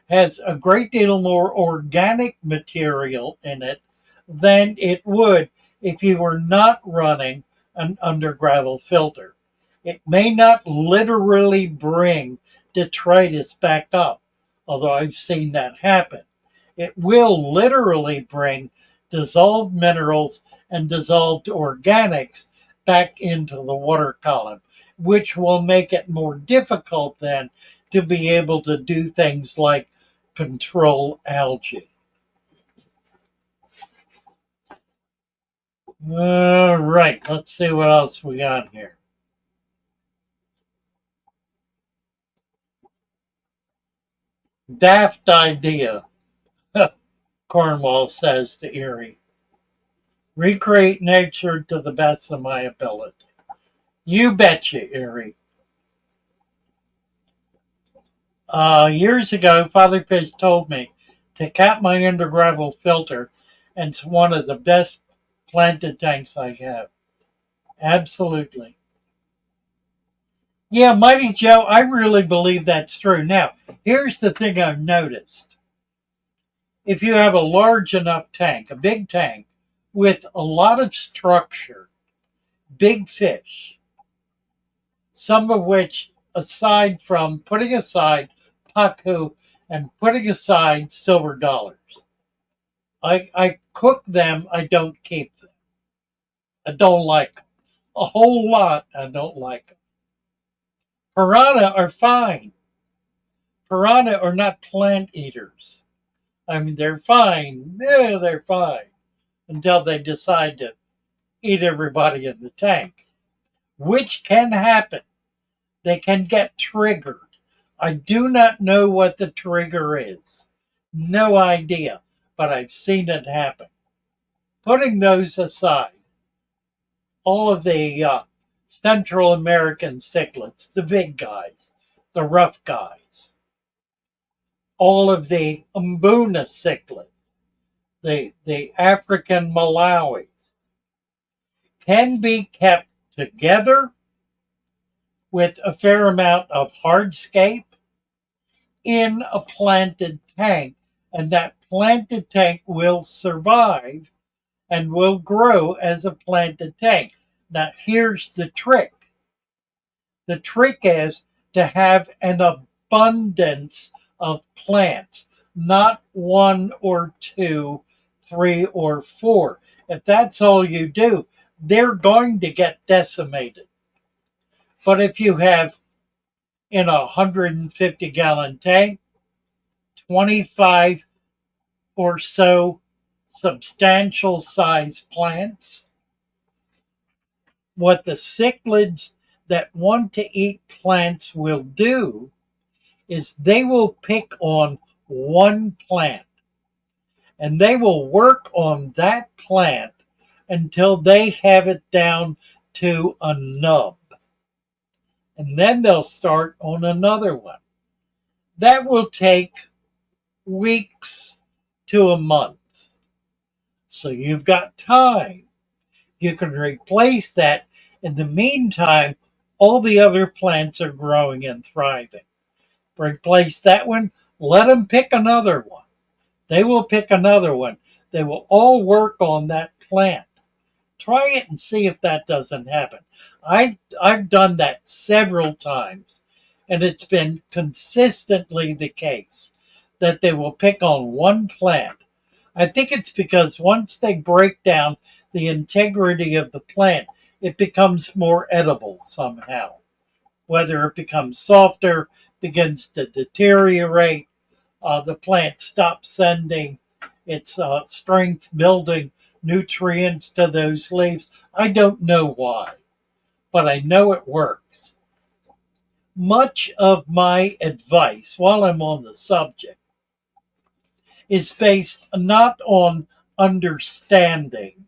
has a great deal more organic material in it than it would if you were not running an Undergravel filter. It may not literally bring detritus back up, although I've seen that happen. It will literally bring dissolved minerals and dissolved organics back into the water column, which will make it more difficult then to be able to do things like control algae. All right, let's see what else we got here. Daft idea, Cornwall says to Erie. Recreate nature to the best of my ability. You betcha, Erie. Years ago, Father Fish told me to cap my Undergravel filter, and it's one of the best planted tanks I have. Absolutely. Yeah, Mighty Joe, I really believe that's true. Now, here's the thing I've noticed. If you have a large enough tank, a big tank, with a lot of structure, big fish, some of which, aside from putting aside pacu and putting aside silver dollars, I cook them, I don't keep them. I don't like them. A whole lot, I don't like them. Piranha are fine. Piranha are not plant eaters. I mean, they're fine. Yeah, they're fine until they decide to eat everybody in the tank, which can happen. They can get triggered. I do not know what the trigger is. No idea, but I've seen it happen. Putting those aside, all of the Central American cichlids, the big guys, the rough guys, all of the Mbuna cichlids, the African Malawis, can be kept together with a fair amount of hardscape in a planted tank, and that planted tank will survive and will grow as a planted tank. Now, here's the trick. The trick is to have an abundance of plants, not one or two, three or four. If that's all you do, they're going to get decimated. But if you have in a 150-gallon tank, 25 or so substantial size plants, what the cichlids that want to eat plants will do is they will pick on one plant and they will work on that plant until they have it down to a nub. And then they'll start on another one. That will take weeks to a month. So you've got time. You can replace that. In the meantime, all the other plants are growing and thriving. Replace that one, let them pick another one. They will pick another one. They will all work on that plant. Try it and see if that doesn't happen. I've done that several times, and it's been consistently the case that they will pick on one plant. I think it's because once they break down the integrity of the plant, it becomes more edible somehow. Whether it becomes softer, begins to deteriorate, the plant stops sending its strength building nutrients to those leaves. I don't know why, but I know it works. Much of my advice, while I'm on the subject, is based not on understanding,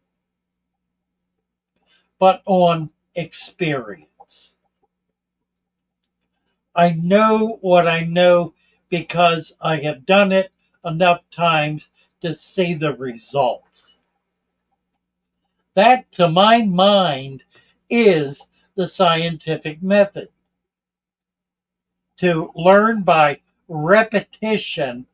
but on experience. I know what I know because I have done it enough times to see the results. That, to my mind, is the scientific method. to learn by repetition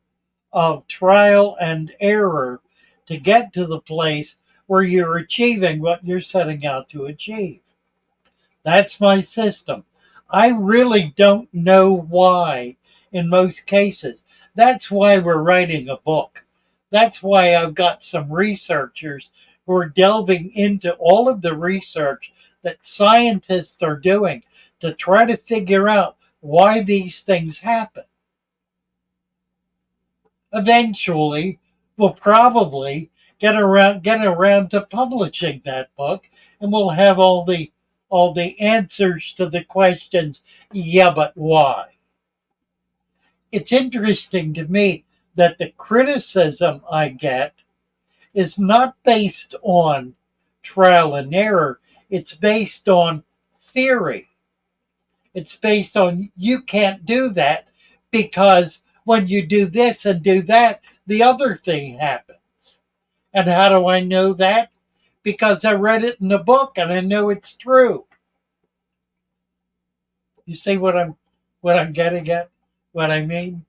of trial and error to get to the place where you're achieving what you're setting out to achieve. That's my system. I really don't know why in most cases. That's why we're writing a book. That's why I've got some researchers who are delving into all of the research that scientists are doing to try to figure out why these things happen. Eventually, we'll probably get around to publishing that book, and we'll have all the answers to the questions. Yeah, but why? It's interesting to me that the criticism I get is not based on trial and error. It's based on theory. It's based on you can't do that because when you do this and do that, the other thing happens. And how do I know that? Because I read it in a book and I know it's true. You see what I'm getting at? What I mean?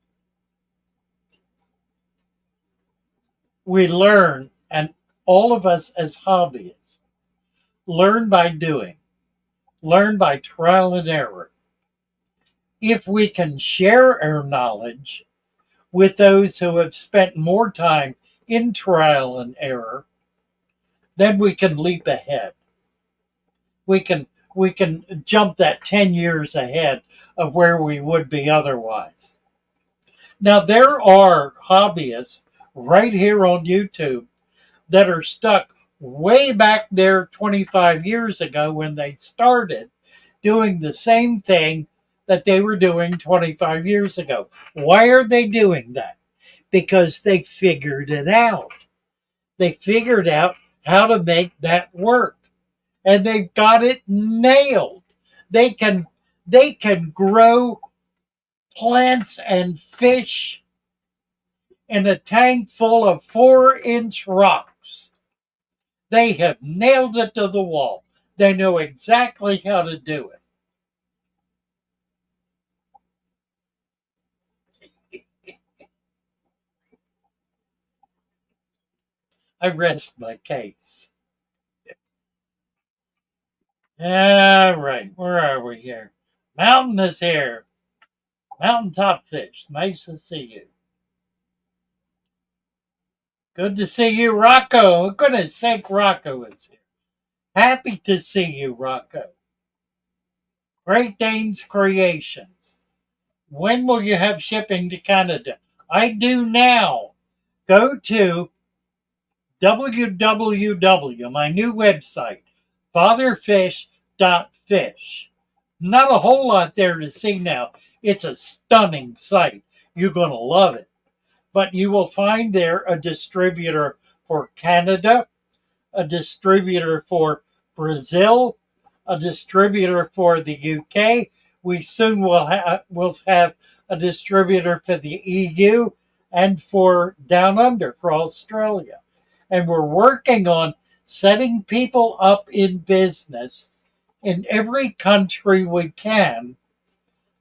We learn, and all of us as hobbyists learn by doing, learn by trial and error. If we can share our knowledge with those who have spent more time in trial and error, then we can leap ahead. We can jump that 10 years ahead of where we would be otherwise. Now there are hobbyists right here on YouTube that are stuck way back there 25 years ago when they started doing the same thing that they were doing 25 years ago. Why are they doing that? Because they figured it out. They figured out how to make that work. And they've got it nailed. They can grow plants and fish in a tank full of 4-inch rocks. They have nailed it to the wall. They know exactly how to do it. I rest my case. All right, where are we here? Mountain is here. Mountaintop fish. Nice to see you. Good to see you, Rocco. For goodness sake, Rocco is here. Happy to see you, Rocco. Great Danes Creations. When will you have shipping to Canada? I do now. Go to www, my new website, fatherfish.fish. Not a whole lot there to see now. It's a stunning site. You're going to love it. But you will find there a distributor for Canada, a distributor for Brazil, a distributor for the UK. We soon will have a distributor for the EU and for down under for Australia. And we're working on setting people up in business in every country we can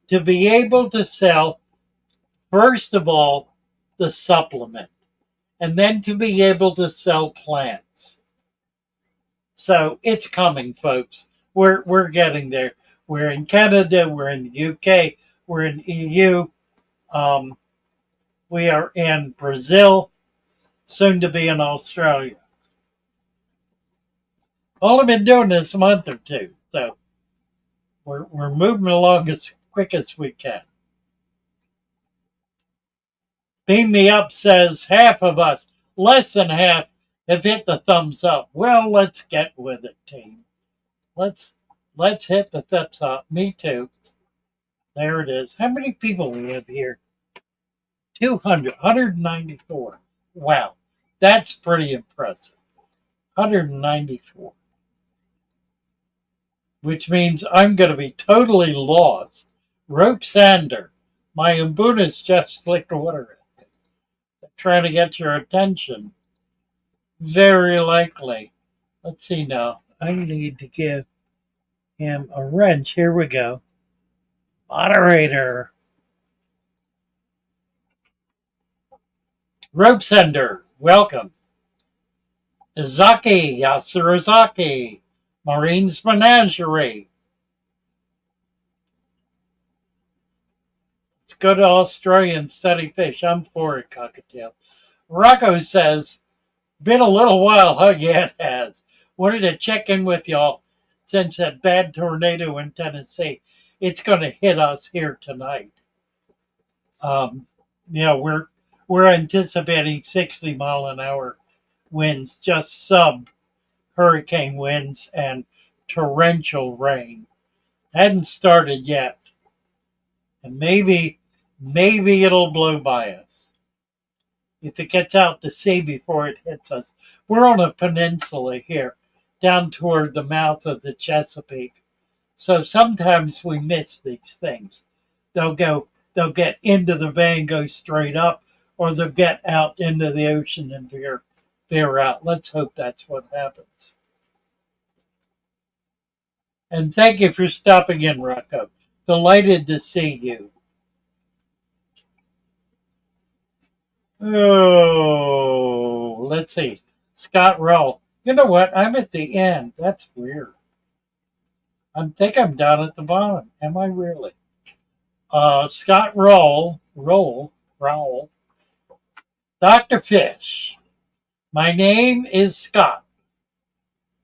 to be able to sell, first of all, the supplement, and then to be able to sell plants. So it's coming, folks. We're getting there. We're in Canada, we're in the UK, we're in EU, we are in Brazil, soon to be in Australia. Only been doing this a month or two, so we're moving along as quick as we can. Beam Me Up says half of us, less than half, have hit the thumbs up. Well, let's get with it, team. Let's hit the thumbs up. Me too. There it is. How many people we have here? 200, 194. Wow, that's pretty impressive. 194. Which means I'm going to be totally lost. Rope Sander, my Mbunus just flicked water at me. Trying to get your attention. Very likely. Let's see now. I need to give him a wrench. Here we go. Moderator. Rope Sender, welcome. Izaki, Yasurazaki, Marine's Menagerie. Let's go to Australia and study fish. I'm for it, Cockatiel. Rocco says, been a little while, huh? Yeah, it has. Wanted to check in with y'all since that bad tornado in Tennessee. It's going to hit us here tonight. Um, we're anticipating 60-mile-an-hour winds, just sub hurricane winds and torrential rain. Hadn't started yet, and maybe it'll blow by us if it gets out to sea before it hits us. We're on a peninsula here, down toward the mouth of the Chesapeake, so sometimes we miss these things. They'll get into the bay and go straight up, or they'll get out into the ocean and veer out. Let's hope that's what happens. And thank you for stopping in, Rocco. Delighted to see you. Oh, let's see. Scott Roll. You know what? I'm at the end. That's weird. I think I'm down at the bottom. Am I really? Scott Roll. Dr. Fish. My name is Scott.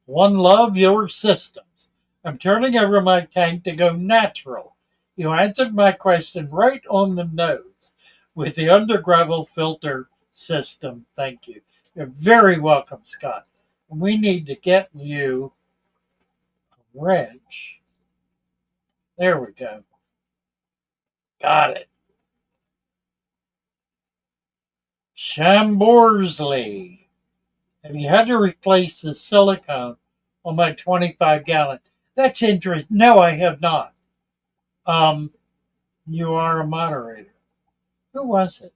One love your systems. I'm turning over my tank to go natural. You answered my question right on the nose with the Undergravel filter system. Thank you. You're very welcome, Scott. We need to get you a wrench. There we go. Got it. Shamborsley. Have you had to replace the silicone on my 25-gallon? That's interesting. No, I have not. You are a moderator. Who was it?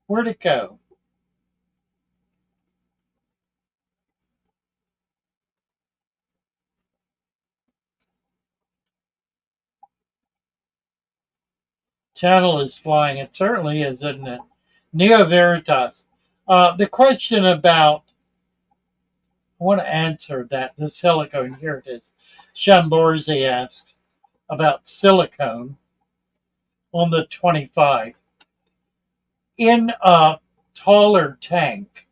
Where'd it go? Channel is flying. It certainly is, isn't it? Neo Veritas. The question about, I want to answer that, the silicone. Here it is. Shamborzi asks about silicone on the 25. In a taller tank,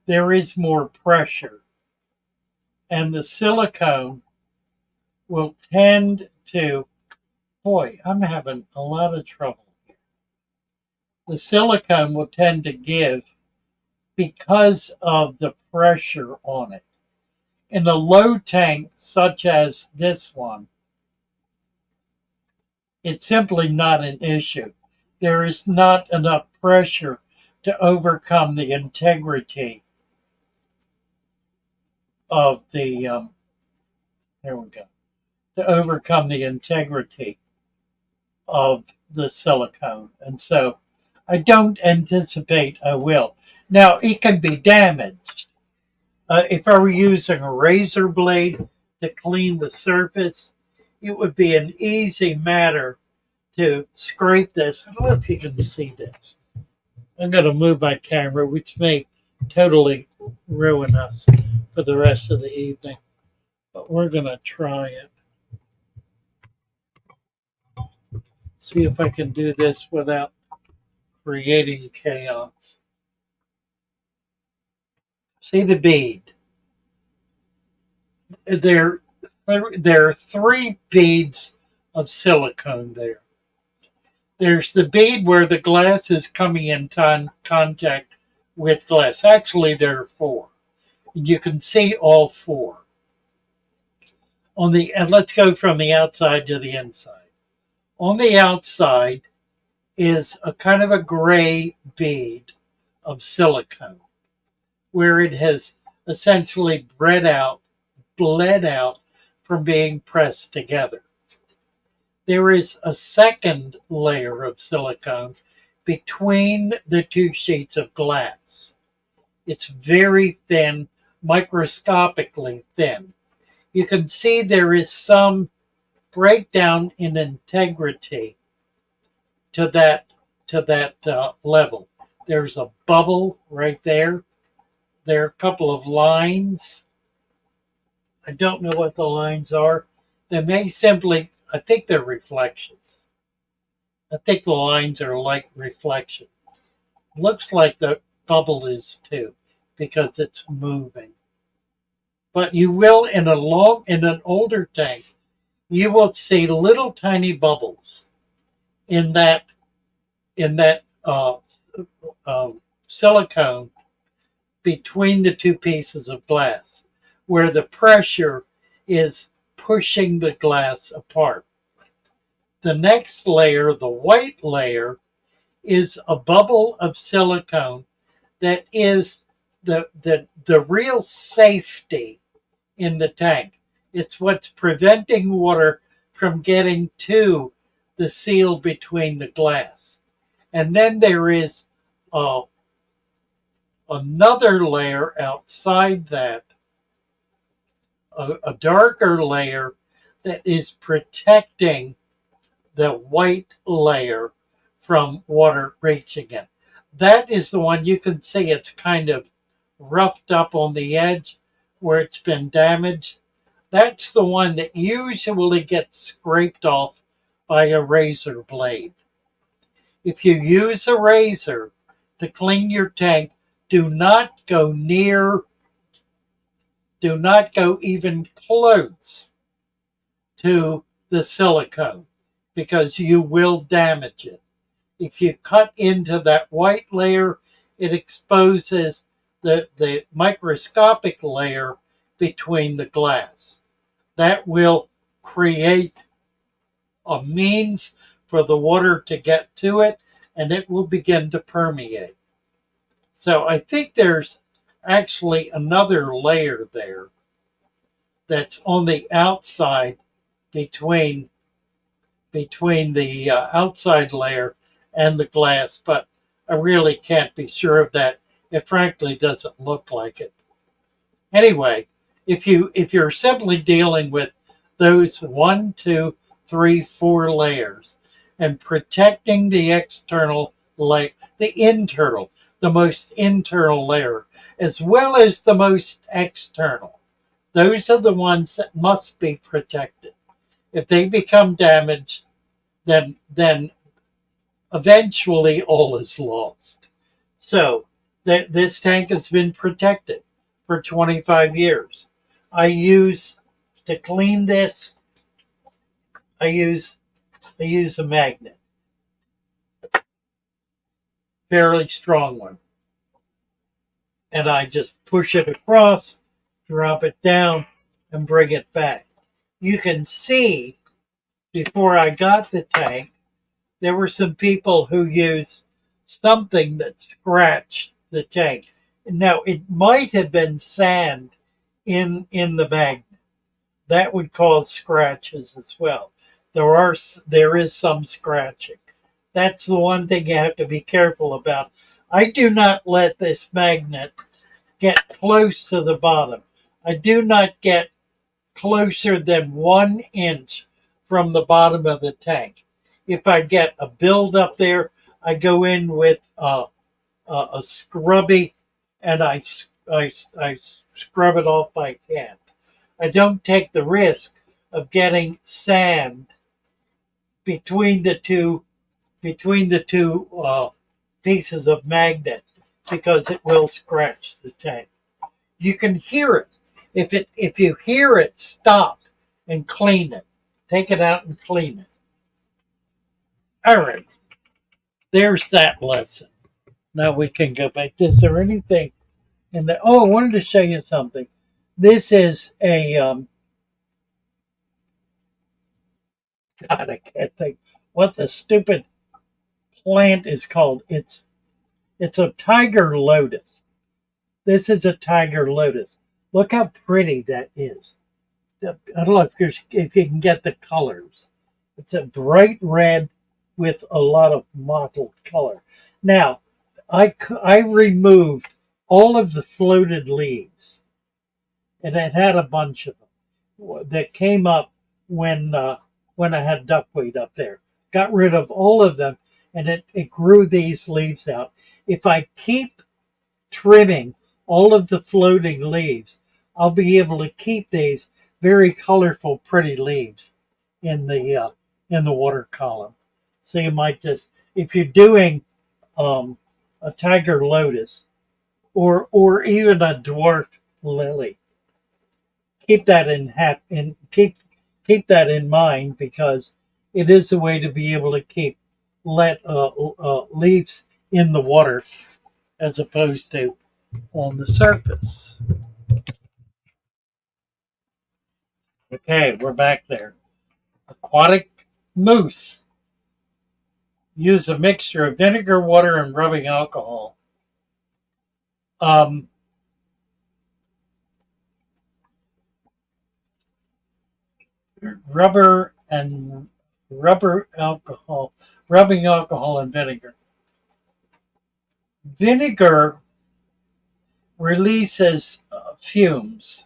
there is more pressure, and the silicone will tend to, boy, I'm having a lot of trouble here. The silicone will tend to give because of the pressure on it. In a low tank, such as this one, it's simply not an issue. There is not enough pressure to overcome the integrity of the, there we go, to overcome the integrity of the silicone. And so I don't anticipate I will. Now, it can be damaged. If I were using a razor blade to clean the surface, it would be an easy matter to scrape this. I don't know if you can see this. I'm going to move my camera, which may totally ruin us for the rest of the evening. But we're going to try it. See if I can do this without creating chaos. See the bead? There are 3 beads of silicone there. There's the bead where the glass is coming in contact with glass. Actually, there are 4. You can see all 4. And let's go from the outside to the inside. On the outside is a kind of a gray bead of silicone where it has essentially bled out from being pressed together. There is a second layer of silicone between the 2 sheets of glass. It's very thin, microscopically thin. You can see there is some breakdown in integrity to that level. There's a bubble right there. There are a couple of lines. I don't know what the lines are. They may simply, I think they're reflections. I think the lines are like reflections. Looks like the bubble is too, because it's moving. But you will in an older tank, you will see little tiny bubbles in that silicone between the two pieces of glass, where the pressure is pushing the glass apart. The next layer, the white layer, is a bubble of silicone that is the real safety in the tank. It's what's preventing water from getting to the seal between the glass. And then there is another layer outside that, a darker layer that is protecting the white layer from water reaching it. That is the one you can see it's kind of roughed up on the edge where it's been damaged. That's the one that usually gets scraped off by a razor blade. If you use a razor to clean your tank, do not go even close to the silicone because you will damage it. If you cut into that white layer, it exposes the microscopic layer between the glass. That will create a means for the water to get to it, and it will begin to permeate. So I think there's actually another layer there that's on the outside between the outside layer and the glass, but I really can't be sure of that. It frankly doesn't look like it. Anyway, if you're simply dealing with those 1, 2, 3, 4 layers and protecting the external layer, the most internal layer, as well as the most external, those are the ones that must be protected. If they become damaged, then eventually all is lost. So this tank has been protected for 25 years. To clean this, I use a magnet, fairly strong one. And I just push it across, drop it down, and bring it back. You can see before I got the tank, there were some people who used something that scratched the tank. Now, it might have been sand in the magnet. That would cause scratches as well. There is some scratching. That's the one thing you have to be careful about. I do not let this magnet get close to the bottom. I do not get closer than 1 inch from the bottom of the tank. If I get a build up there, I go in with a scrubby and I scrub it off by hand. I don't take the risk of getting sand between the two pieces of magnet because it will scratch the tank. You can hear it. If you hear it, stop and clean it. Take it out and clean it. All right. There's that lesson. Now we can go back. Is there anything in the? Oh, I wanted to show you something. This is a God, I can't think what the stupid plant is called. It's a tiger lotus. This is a tiger lotus. Look how pretty that is. I don't know if you can get the colors. It's a bright red with a lot of mottled color. Now, I removed all of the floated leaves, and it had a bunch of them that came up when I had duckweed up there. Got rid of all of them, and it grew these leaves out. if I keep trimming all of the floating leaves, I'll be able to keep these very colorful, pretty leaves in the water column. So you might just, if you're doing a tiger lotus or even a dwarf lily, keep that keep that in mind, because it is a way to be able to keep let leaves in the water as opposed to on the surface. Okay, we're back there. Aquatic mousse. Use a mixture of vinegar, water, and rubbing alcohol. Um, rubber and rubber alcohol, rubbing alcohol and vinegar. Vinegar releases fumes.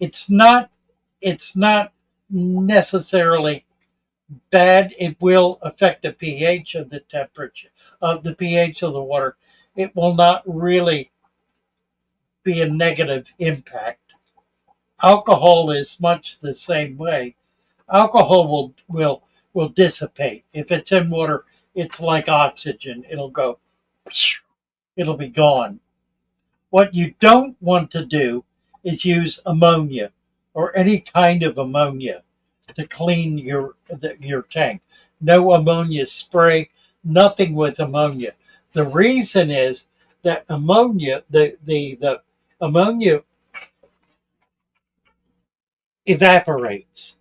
It's not it's not necessarily bad. It will affect the pH of the temperature of the pH of the water. It will not really be a negative impact. Alcohol is much the same way. Alcohol will dissipate. If it's in water, it's like oxygen. It'll go, it'll be gone. What you don't want to do is use ammonia or any kind of ammonia to clean your tank. No ammonia spray, nothing with ammonia. The reason is that the ammonia evaporates,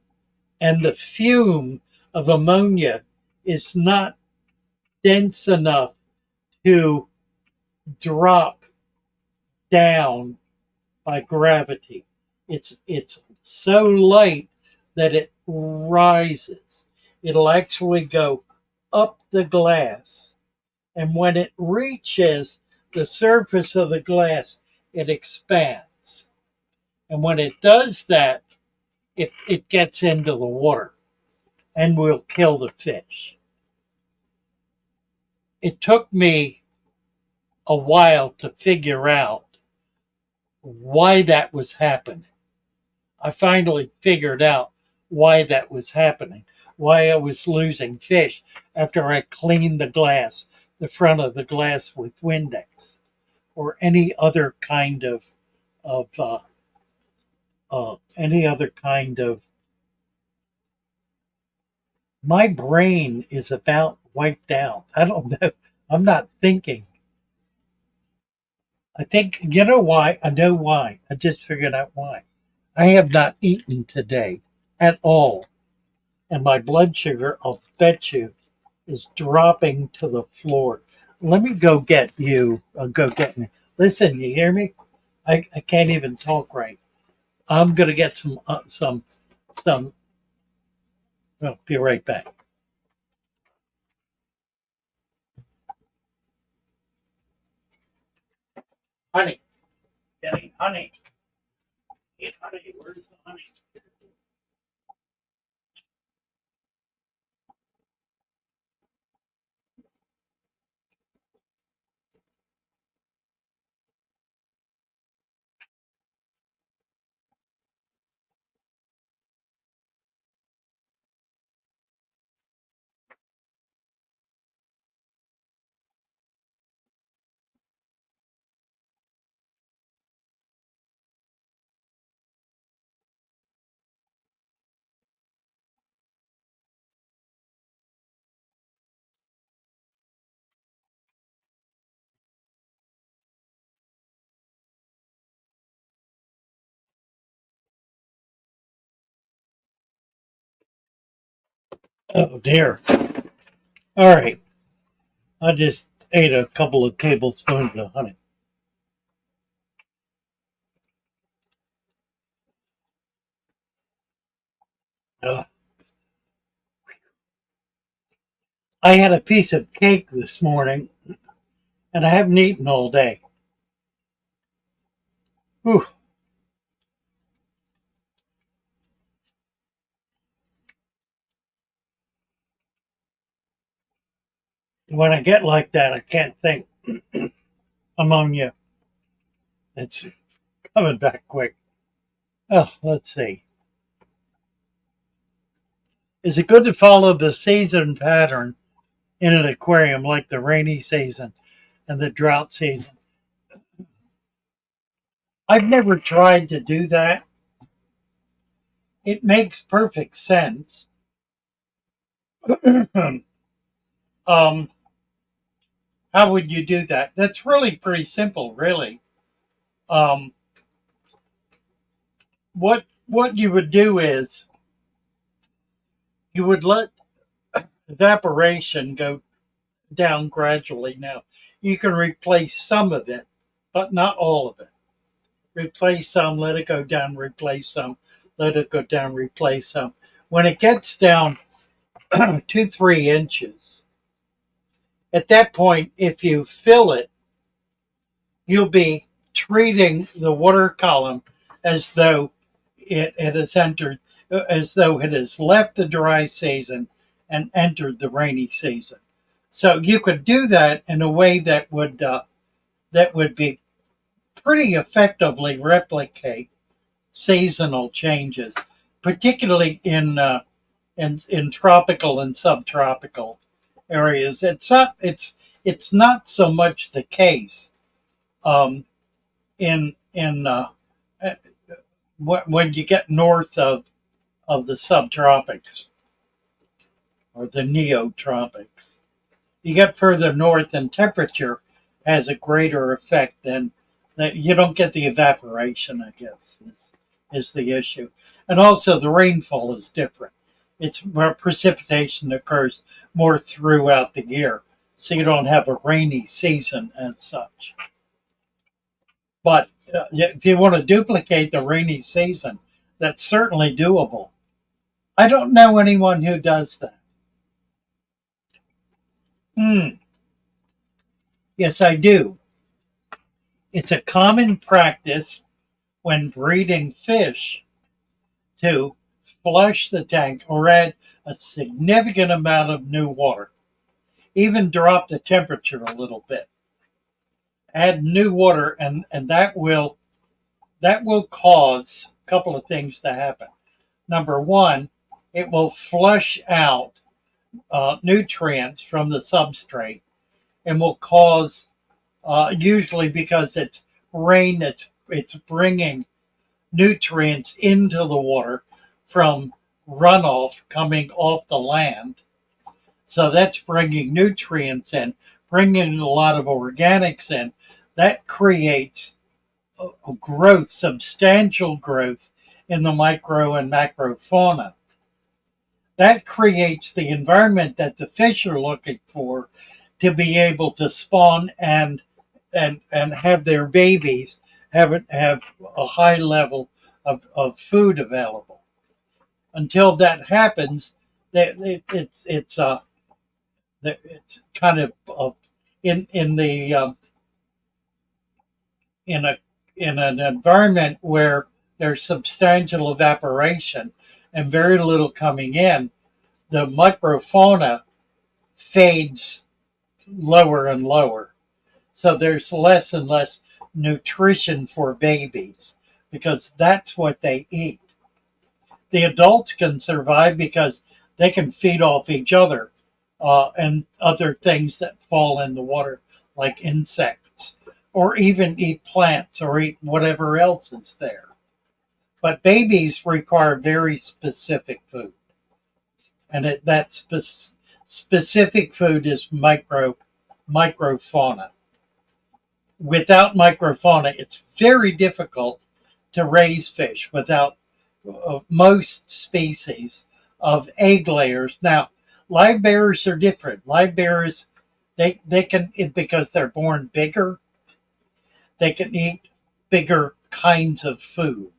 and the fume of ammonia is not dense enough to drop down by gravity. It's so light that it rises. It'll actually go up the glass, and when it reaches the surface of the glass, it expands. And when it does that, it gets into the water and will kill the fish. It took me a while to figure out why that was happening. I finally figured out why that was happening, why I was losing fish after I cleaned the front of the glass with Windex or any other kind of any other kind of. My brain is about wiped out. I don't know. I'm not thinking. I think, you know why? I know why. I just figured out why. I have not eaten today at all. And my blood sugar, I'll bet you, is dropping to the floor. Let me go get you. Go get me. Listen, you hear me? I can't even talk right. I'm going to get some. I'll be right back. Honey. Getting honey. Get honey. Where's the honey? Oh, dear. All right. I just ate a couple of tablespoons of honey. Uh, I had a piece of cake this morning, and I haven't eaten all day. Whew. when I get like that, I can't think. Ammonia. It's coming back quick. Oh, let's see. Is it good to follow the season pattern in an aquarium like the rainy season and the drought season? I've never tried to do that. It makes perfect sense. um, how would you do that? That's really pretty simple, really. Um, what you would do is you would let evaporation go down gradually. Now, you can replace some of it, but not all of it. Replace some, let it go down, replace some, let it go down, replace some. When it gets down 2-3 inches, at that point, if you fill it, you'll be treating the water column as though it has entered, as though it has left the dry season and entered the rainy season. So you could do that in a way that would be pretty effectively replicate seasonal changes, particularly in tropical and subtropical areas. It's not so much the case in when you get north of the subtropics or the neotropics. You get further north, and temperature has a greater effect than that. You don't get the evaporation, I guess, is the issue. And also the rainfall is different. It's where precipitation occurs more throughout the year. So you don't have a rainy season as such. But if you want to duplicate the rainy season, that's certainly doable. I don't know anyone who does that. Yes, I do. It's a common practice when breeding fish to flush the tank or add a significant amount of new water. Even drop the temperature a little bit. Add new water, and that will cause a couple of things to happen. Number one, it will flush out nutrients from the substrate and will cause, usually because it's rain, it's bringing nutrients into the water from runoff coming off the land. So that's bringing nutrients in, bringing a lot of organics in. That creates a growth, substantial growth in the micro and macrofauna. That creates the environment that the fish are looking for to be able to spawn and have their babies have a high level of food available. Until that happens, it's kind of in the in an environment where there's substantial evaporation and very little coming in, the microfauna fades lower and lower. So there's less and less nutrition for babies because that's what they eat. The adults can survive because they can feed off each other and other things that fall in the water, like insects, or even eat plants or eat whatever else is there. But babies require very specific food. And that specific food is microfauna. Without microfauna, it's very difficult to raise fish without most species of egg layers. Now, live bearers are different. Live bearers, they can, because they're born bigger, they can eat bigger kinds of food.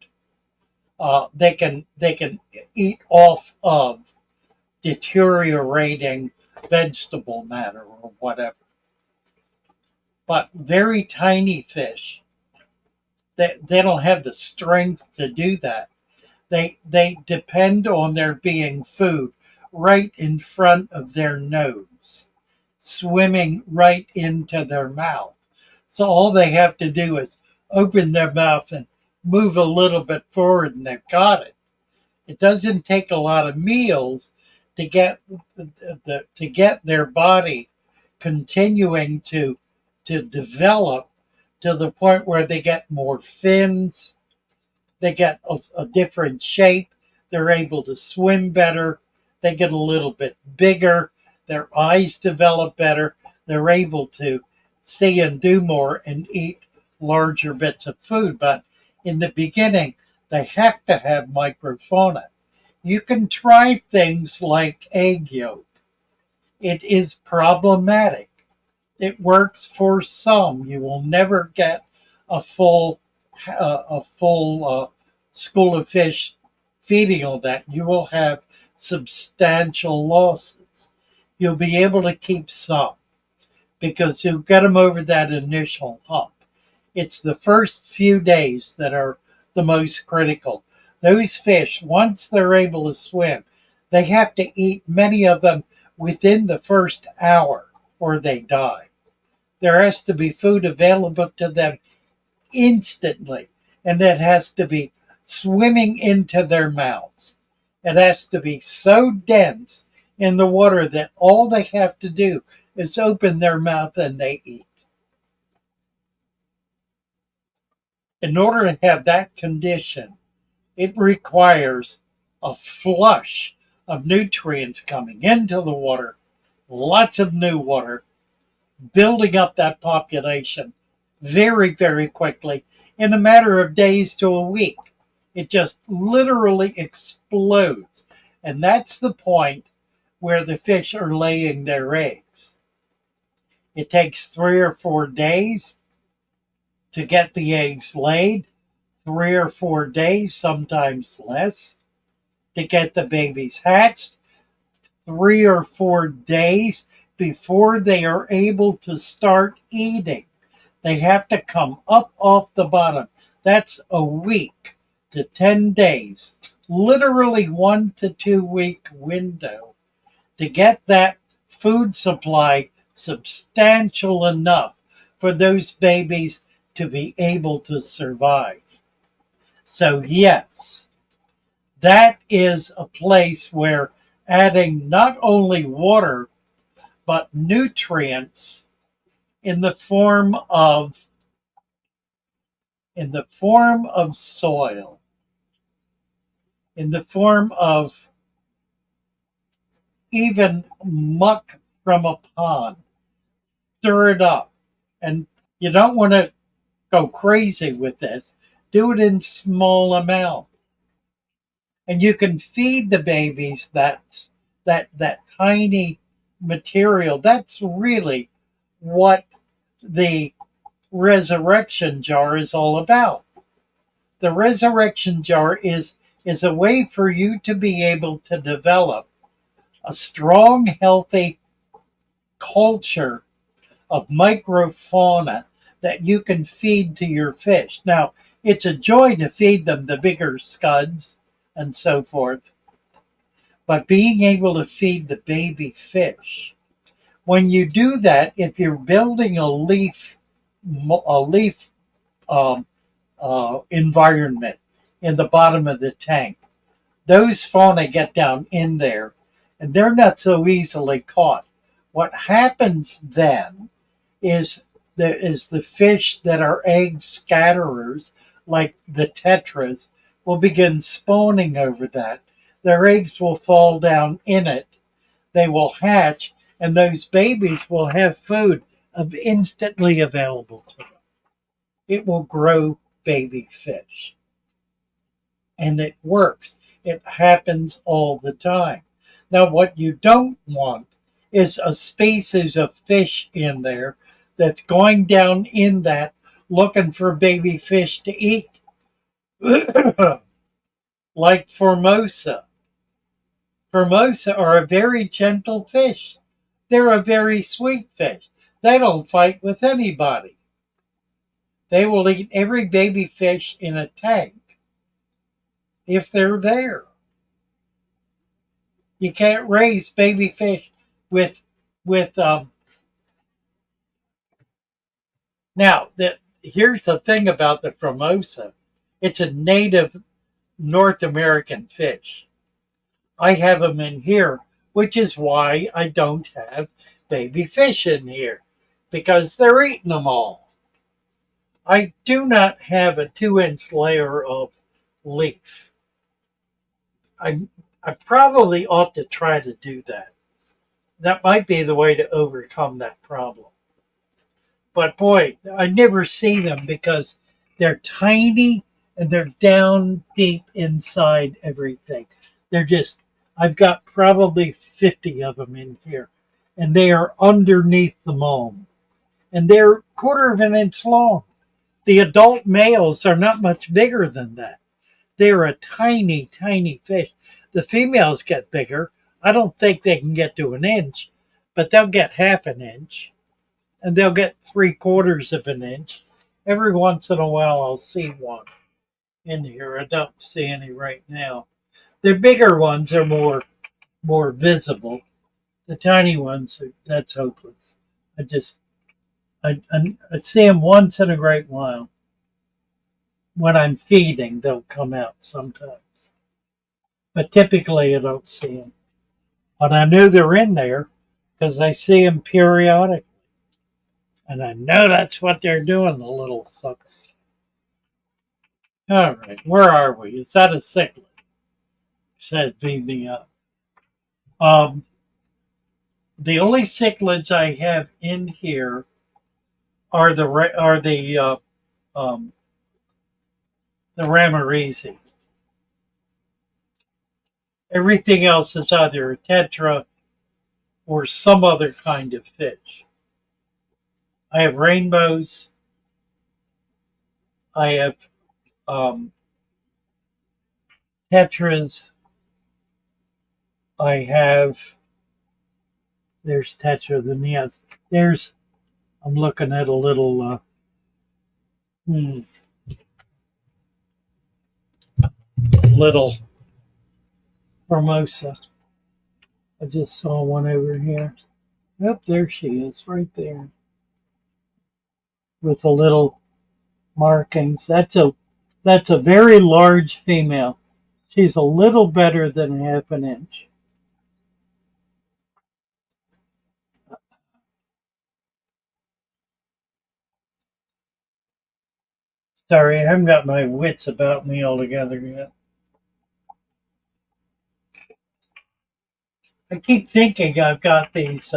They can eat off of deteriorating vegetable matter or whatever. But very tiny fish, they don't have the strength to do that. They depend on there being food right in front of their nose. swimming right into their mouth. So all they have to do is open their mouth and move a little bit forward and they've got it. It doesn't take a lot of meals to get their body continuing to develop to the point where they get more fins, they get a different shape, they're able to swim better, they get a little bit bigger, their eyes develop better, they're able to see and do more and eat larger bits of food. But in the beginning, they have to have microfauna. You can try things like egg yolk. It is problematic. It works for some. You will never get a full school of fish feeding on that. You will have substantial losses. You'll be able to keep some because you'll get them over that initial hump. It's the first few days that are the most critical. Those fish, once they're able to swim, they have to eat many of them within the first hour or they die. There has to be food available to them instantly, and it has to be swimming into their mouths. It has to be so dense in the water that all they have to do is open their mouth and they eat. In order to have that condition, it requires a flush of nutrients coming into the water, lots of new water, building up that population very, very quickly in a matter of days to a week. It just literally explodes. And that's the point where the fish are laying their eggs. It takes 3 or 4 days to get the eggs laid, 3 or 4 days, sometimes less, to get the babies hatched, 3 or 4 days before they are able to start eating. They have to come up off the bottom. That's a week to 10 days, literally 1 to 2 week window to get that food supply substantial enough for those babies to be able to survive. So yes, that is a place where adding not only water, but nutrients in the form of soil, in the form of even muck from a pond, stir it up. And you don't want to go crazy with this. Do it in small amounts. And you can feed the babies that tiny material. That's really what the resurrection jar is all about. The resurrection jar is a way for you to be able to develop a strong, healthy culture of microfauna that you can feed to your fish. Now, it's a joy to feed them the bigger scuds and so forth, but being able to feed the baby fish, when you do that, if you're building a leaf environment in the bottom of the tank, those fauna get down in there and they're not so easily caught. What happens then is the fish that are egg scatterers, like the tetras, will begin spawning over that. Their eggs will fall down in it. They will hatch, and those babies will have food instantly available to them. It will grow baby fish. And it works. It happens all the time. Now, what you don't want is a species of fish in there that's going down in that looking for baby fish to eat. Like Formosa. Formosa are a very gentle fish. They're a very sweet fish. They don't fight with anybody. They will eat every baby fish in a tank if they're there. You can't raise baby fish with Now, here's the thing about the Formosa. It's a native North American fish. I have them in here, which is why I don't have baby fish in here, because they're eating them all. I do not have a 2-inch layer of leaf. I probably ought to try to do that. That might be the way to overcome that problem. But boy, I never see them because they're tiny and they're down deep inside everything. They're just, I've got probably 50 of them in here, and they are underneath the mold. And they're 1/4 inch long. The adult males are not much bigger than that. They're a tiny, tiny fish. The females get bigger. I don't think they can get to 1 inch, but they'll get 1/2 inch, and they'll get 3/4 inch. Every once in a while, I'll see one in here. I don't see any right now. The bigger ones are more visible. The tiny ones, that's hopeless. I see them once in a great while. When I'm feeding, they'll come out sometimes. But typically, I don't see them. But I know they're in there because I see them periodically. And I know that's what they're doing, the little suckers. All right, where are we? Is that a cichlid? Says beam me up. The only cichlids I have in here are the Ramirezi. Everything else is either a tetra or some other kind of fish. I have rainbows. I have tetras. I have. There's tetra. The neos. There's. I'm looking at a little. Little Formosa. I just saw one over here. Yep, there she is, right there, with the little markings. That's a very large female. She's a little better than 1/2 inch. Sorry, I haven't got my wits about me altogether yet. I keep thinking I've got these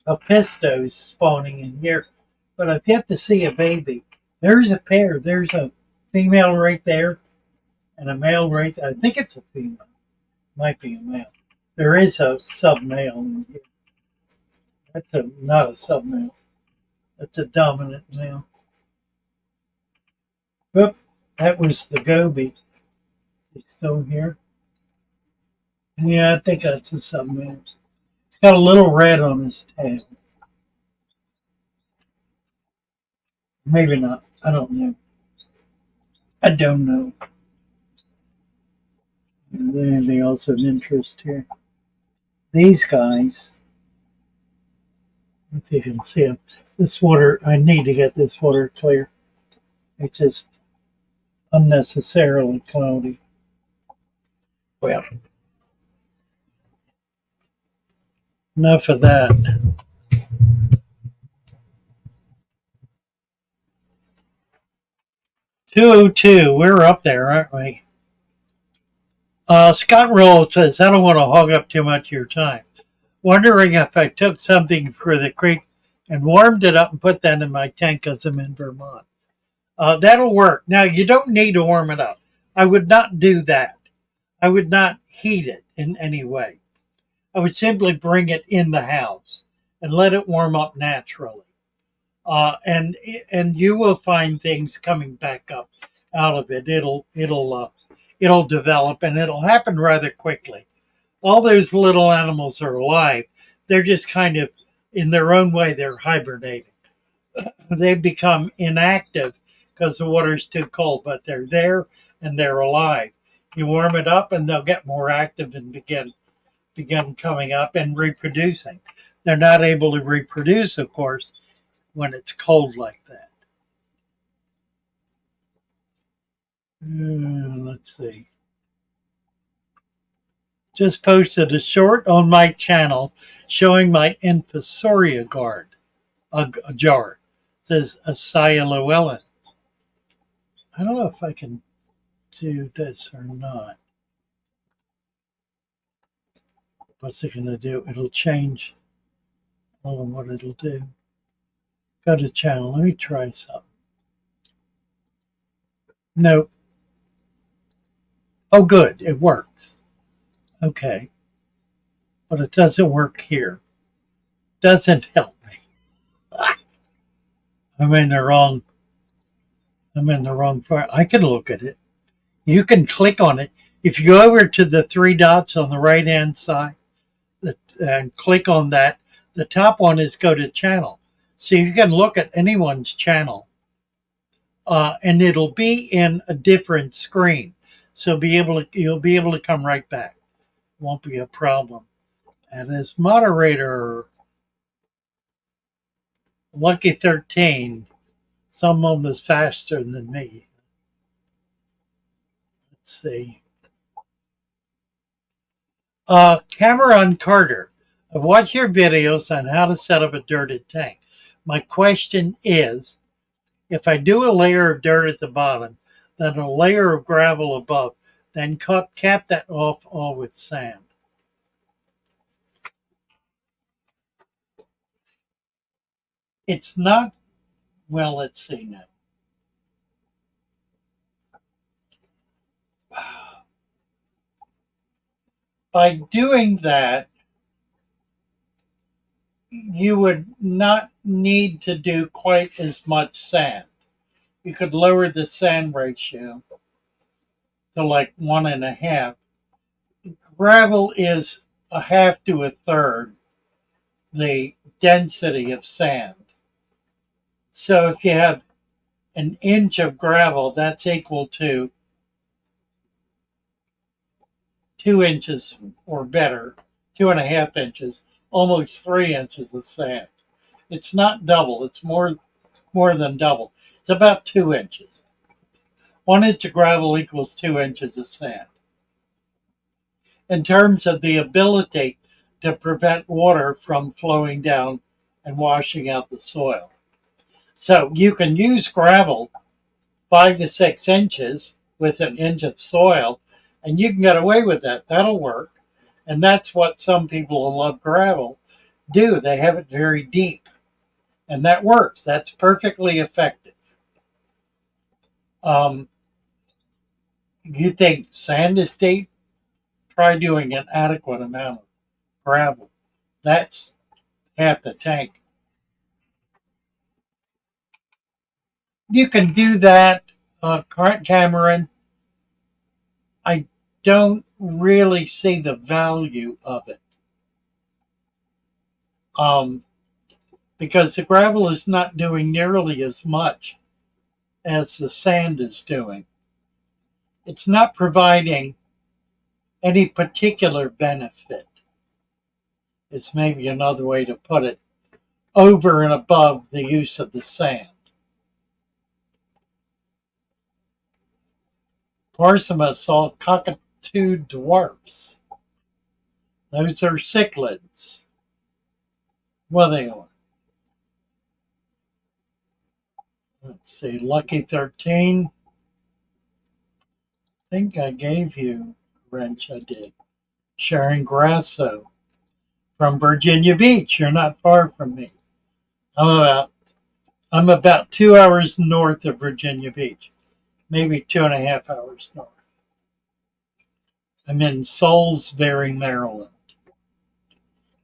apistos spawning in here, but I've yet to see a baby. There's a pair. There's a female right there and a male right there. I think it's a female. Might be a male. There is a sub-male in here. That's not a sub-male. That's a dominant male. Oop, that was the goby. Is he still here? Yeah, I think that's a sub-male. He's got a little red on his tail. Maybe not. I don't know. I don't know. Is there anything else of interest here? These guys, if you can see them, this water, I need to get this water clear. It's just unnecessarily cloudy. Well, enough of that. 202, we're up there, aren't we? Scott Roll says, I don't want to hog up too much of your time. Wondering if I took something for the creek and warmed it up and put that in my tank because I'm in Vermont. That'll work. Now, you don't need to warm it up. I would not do that. I would not heat it in any way. I would simply bring it in the house and let it warm up naturally. And you will find things coming back up out of it. It'll develop, and it'll happen rather quickly. All those little animals are alive. They're just kind of, in their own way, they're hibernating. They become inactive because the water's too cold, but they're there and they're alive. You warm it up, and they'll get more active and begin coming up and reproducing. They're not able to reproduce, of course, when it's cold like that. Let's see. Just posted a short on my channel showing my infusoria guard, a jar. It says a Cyano. I don't know if I can do this or not. What's it going to do? It'll change. Hold on, what it'll do. Go to channel. Let me try something. Nope. Oh, good. It works. Okay. But it doesn't work here. Doesn't help me. I'm in the wrong part. I can look at it. You can click on it. If you go over to the three dots on the right hand side and click on that, the top one is go to channel. So you can look at anyone's channel. And it'll be in a different screen. So you'll be able to come right back. Won't be a problem. And as moderator, Lucky 13, someone was faster than me. Let's see. Cameron Carter, I watch your videos on how to set up a dirted tank. My question is, if I do a layer of dirt at the bottom, then a layer of gravel above, then cap that off all with sand. It's not, well, let's see now. By doing that, you would not need to do quite as much sand. You could lower the sand ratio to like 1.5. Gravel is a half to a third the density of sand. So if you have an inch of gravel, that's equal to 2 inches or better, 2.5 inches, almost 3 inches of sand. It's not double, it's more than double. It's about 2 inches. 1 inch of gravel equals 2 inches of sand. In terms of the ability to prevent water from flowing down and washing out the soil. So you can use gravel 5 to 6 inches with an inch of soil, and you can get away with that. That'll work. And that's what some people who love gravel do. They have it very deep. And that works. That's perfectly effective. You think sand is deep? Try doing an adequate amount of gravel. That's half the tank. You can do that, Cameron. I don't really see the value of it. Because the gravel is not doing nearly as much as the sand is doing. It's not providing any particular benefit. It's maybe another way to put it, over and above the use of the sand. Parsimus saw cockatoo dwarfs. Those are cichlids. Well, they are. Let's see, Lucky 13. I think I gave you a wrench. I did. Sharon Grasso from Virginia Beach. You're not far from me. I'm about 2 hours north of Virginia Beach, maybe 2.5 hours north. I'm in Salisbury, Maryland,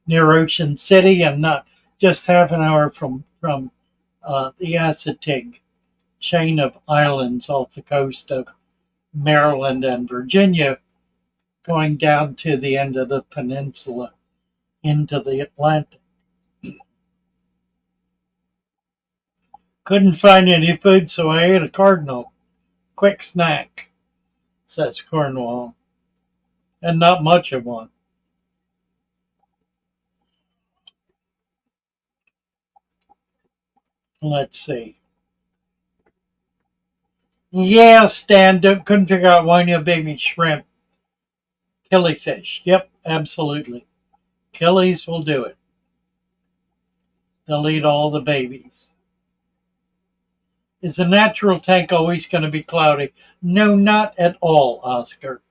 near Ocean City. I'm not just half an hour from the acetate chain of islands off the coast of Maryland and Virginia, going down to the end of the peninsula into the Atlantic. Couldn't find any food, so I ate a cardinal. Quick snack, says Cornwall. And not much of one. Let's see. Yeah, Stan, couldn't figure out why no baby shrimp. Killifish. Yep, absolutely. Killies will do it. They'll eat all the babies. Is the natural tank always going to be cloudy? No, not at all, Oscar.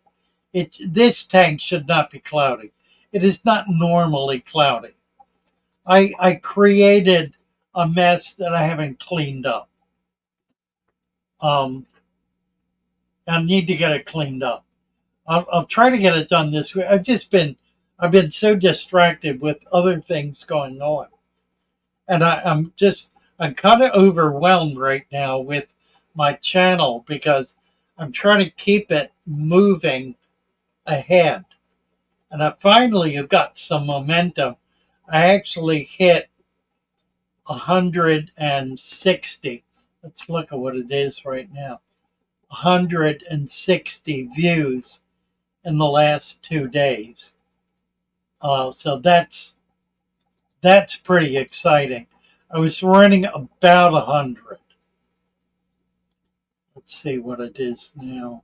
This tank should not be cloudy. It is not normally cloudy. I created a mess that I haven't cleaned up. Um, I need to get it cleaned up. I'll try to get it done this week. I've been so distracted with other things going on, and I'm kind of overwhelmed right now with my channel because I'm trying to keep it moving ahead, and I finally have got some momentum. I actually hit 160. Let's look at what it is right now. 160 views in the last 2 days. So that's pretty exciting. I was running about 100. Let's see what it is now.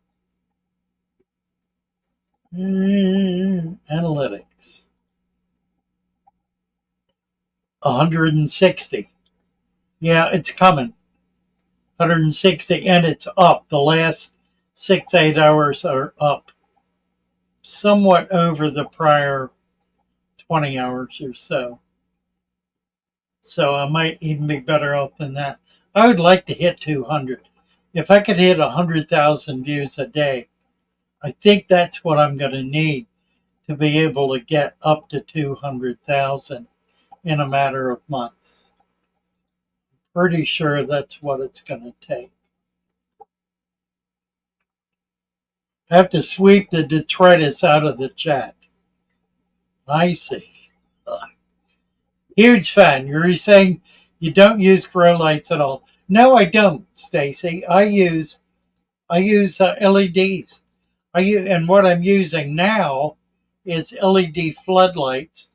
Analytics. 160. Yeah, it's coming. 160, and it's up. The last 8 hours are up somewhat over the prior 20 hours or so. So I might even be better off than that. I would like to hit 200. If I could hit 100,000 views a day, I think that's what I'm going to need to be able to get up to 200,000 in a matter of months. Pretty sure that's what it's going to take. I have to sweep the detritus out of the chat. I see. Huge fan. You're saying you don't use grow lights at all? No, I don't, Stacy. I use LEDs. And what I'm using now is LED floodlights,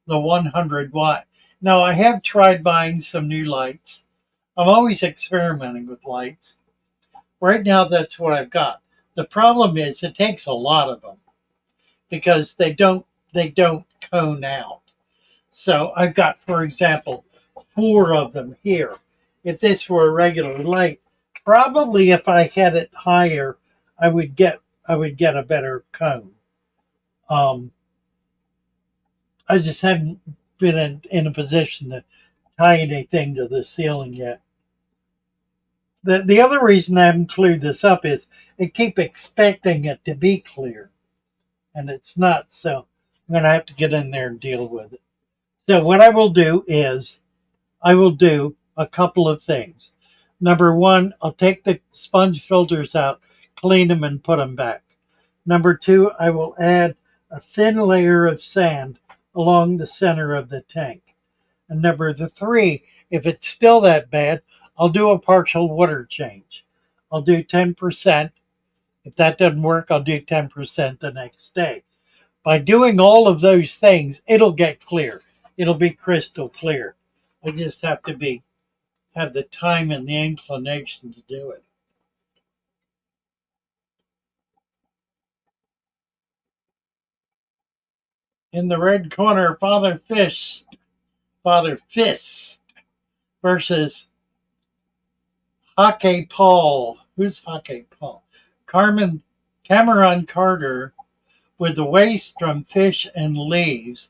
the 100 watt. Now I have tried buying some new lights. I'm always experimenting with lights. Right now, that's what I've got. The problem is it takes a lot of them because they don't cone out. So I've got, for example, 4 of them here. If this were a regular light, probably if I had it higher, I would get a better cone. I just haven't been in a position to tie anything to the ceiling yet. The other reason I haven't cleared this up is I keep expecting it to be clear, and it's not. So I'm going to have to get in there and deal with it. So what I will do is I will do a couple of things. Number one, I'll take the sponge filters out, clean them, and put them back. Number two, I will add a thin layer of sand along the center of the tank. And number three, if it's still that bad, I'll do a partial water change. I'll do 10%. If that doesn't work, I'll do 10% the next day. By doing all of those things, it'll get clear. It'll be crystal clear. I just have to have the time and the inclination to do it. In the red corner, Father Fist versus Hockey Paul. Who's Hockey Paul? Cameron Carter with the waste from fish and leaves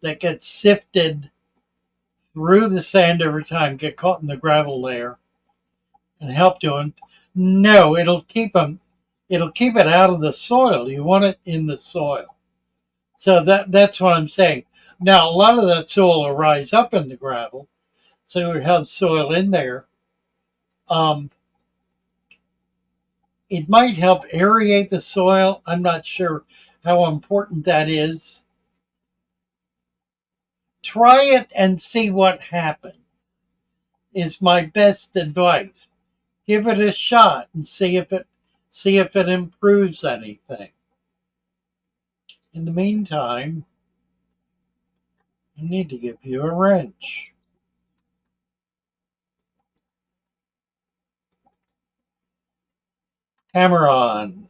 that get sifted through the sand every time, get caught in the gravel layer, and help doing. No, it'll keep them. It'll keep it out of the soil. You want it in the soil. So that's what I'm saying. Now a lot of that soil will rise up in the gravel, so you have soil in there. It might help aerate the soil. I'm not sure how important that is. Try it and see what happens, is my best advice. Give it a shot and see if it improves anything. In the meantime, I need to give you a wrench. Hammer on.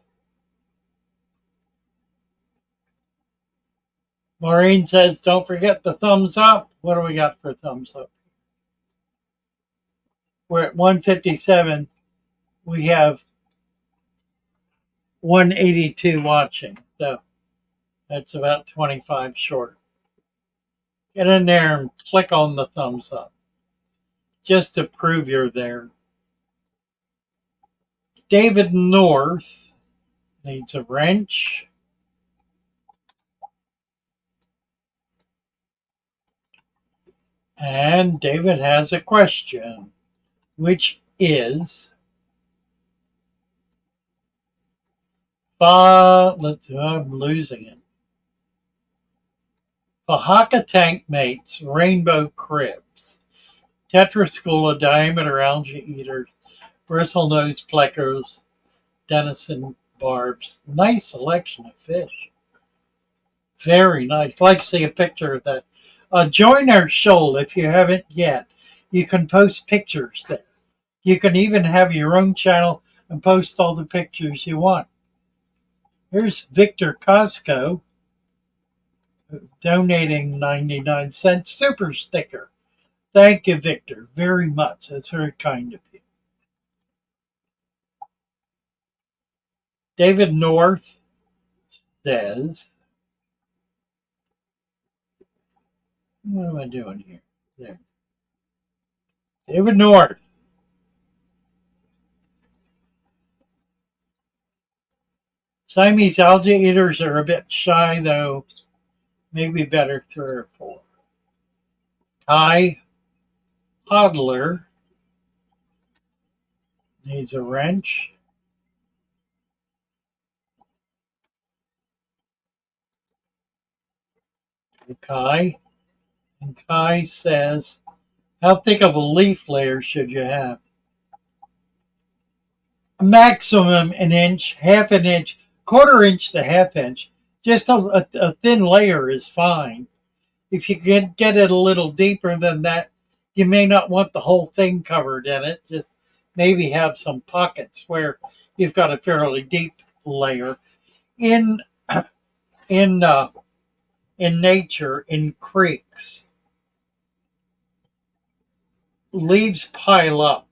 Maureen says, don't forget the thumbs up. What do we got for thumbs up? We're at 157. We have 182 watching. So that's about 25 short. Get in there and click on the thumbs up just to prove you're there. David North needs a wrench. And David has a question, which is, I'm losing it. Fahaka tank mates, rainbow cribs, tetrascola diameter algae eaters, bristlenose plecos, denison barbs. Nice selection of fish. Very nice. Like to see a picture of that. Join our shoal if you haven't yet. You can post pictures there. You can even have your own channel and post all the pictures you want. Here's Victor Costco donating 99-cent super sticker. Thank you, Victor, very much. That's very kind of you. David North says, what am I doing here? There. David North. Siamese algae eaters are a bit shy, though. Maybe better 3 or 4. Kai Hodler needs a wrench. Kai. And Kai says, how thick of a leaf layer should you have? Maximum an inch, half an inch, quarter inch to half inch. Just a thin layer is fine. If you can get it a little deeper than that, you may not want the whole thing covered in it. Just maybe have some pockets where you've got a fairly deep layer. In nature, in creeks, leaves pile up.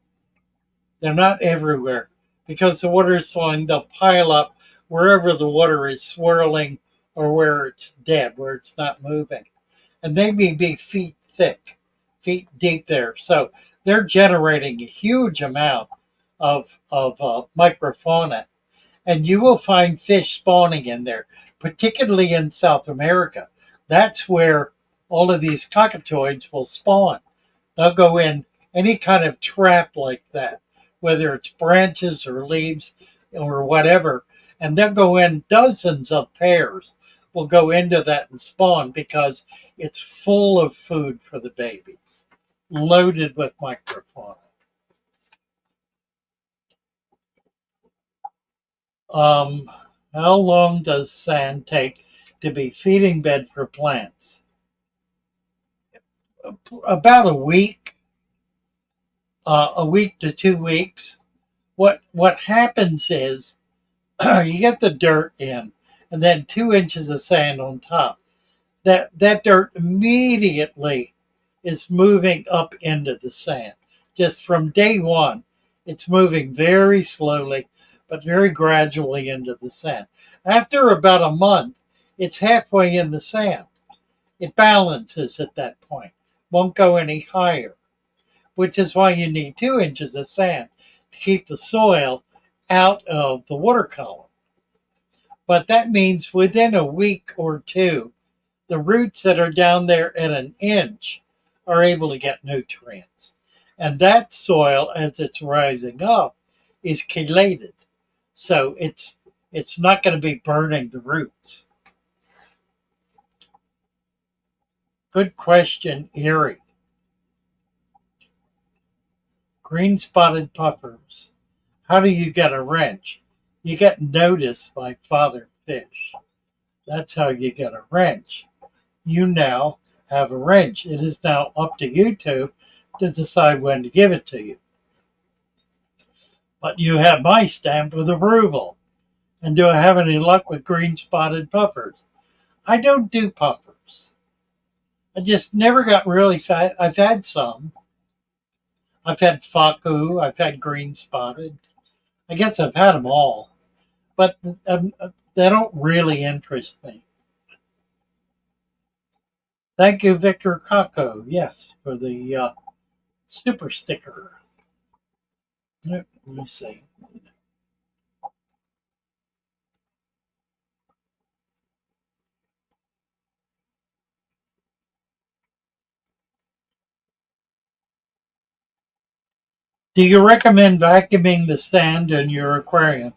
They're not everywhere because the water is flowing. They'll pile up wherever the water is swirling or where it's dead, where it's not moving. And they may be feet thick, feet deep there. So they're generating a huge amount of microfauna. And you will find fish spawning in there, particularly in South America. That's where all of these cockatoids will spawn. They'll go in any kind of trap like that, whether it's branches or leaves or whatever, and they'll go in dozens of pairs will go into that and spawn because it's full of food for the babies, loaded with microfauna. How long does sand take to be feeding bed for plants? About a week to 2 weeks. What happens is you get the dirt in, and then 2 inches of sand on top. That dirt immediately is moving up into the sand. Just from day one, it's moving very slowly, but very gradually into the sand. After about a month, it's halfway in the sand. It balances at that point, won't go any higher, which is why you need 2 inches of sand to keep the soil out of the water column. But that means within a week or two, the roots that are down there at an inch are able to get nutrients. And that soil, as it's rising up, is chelated. So it's not going to be burning the roots. Good question, Erie. Green spotted puffers. How do you get a wrench? You get noticed by father fish. That's how you get a wrench. You now have a wrench. It is now up to you to decide when to give it to you. But you have my stamp with approval. And do I have any luck with green spotted puffers? I don't do puffers. I just never got really fat. I've had some. I've had faku. I've had green spotted. I guess I've had them all. But they don't really interest me. Thank you, Victor Kako. Yes, for the super sticker. Let me see. Do you recommend vacuuming the stand in your aquarium?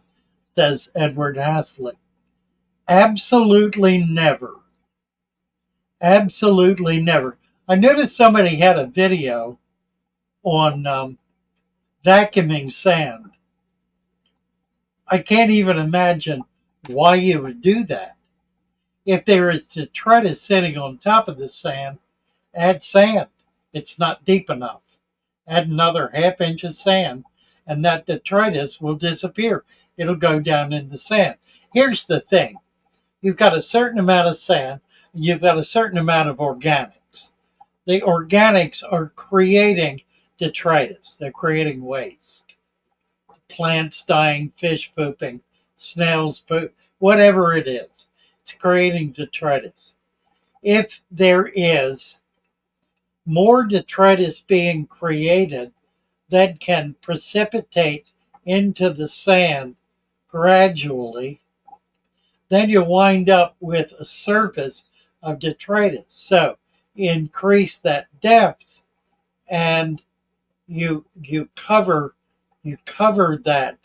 Says Edward Haslett. Absolutely never. Absolutely never. I noticed somebody had a video on vacuuming sand. I can't even imagine why you would do that. If there is detritus sitting on top of the sand, add sand. It's not deep enough. Add another ½ inch of sand, and that detritus will disappear. It'll go down in the sand. Here's the thing. You've got a certain amount of sand, and you've got a certain amount of organics. The organics are creating detritus. They're creating waste. Plants dying, fish pooping, snails poop, whatever it is. It's creating detritus. If there is more detritus being created that can precipitate into the sand gradually, then you wind up with a surface of detritus. So increase that depth, and you cover that,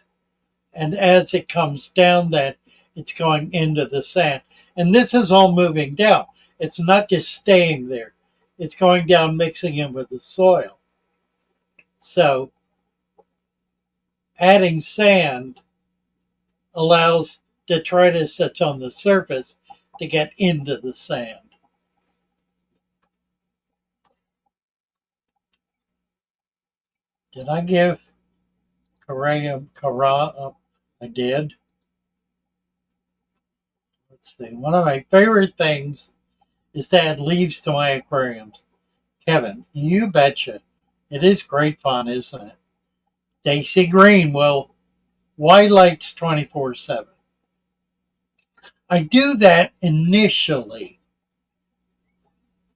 and as it comes down, that it's going into the sand. And this is all moving down. It's not just staying there. It's going down, mixing in with the soil. So adding sand allows detritus that's on the surface to get into the sand. Did I give Kara up? I did. Let's see. One of my favorite things is to add leaves to my aquariums. Kevin, you betcha. It is great fun, isn't it? Daisy Green, well, why lights 24/7? I do that initially.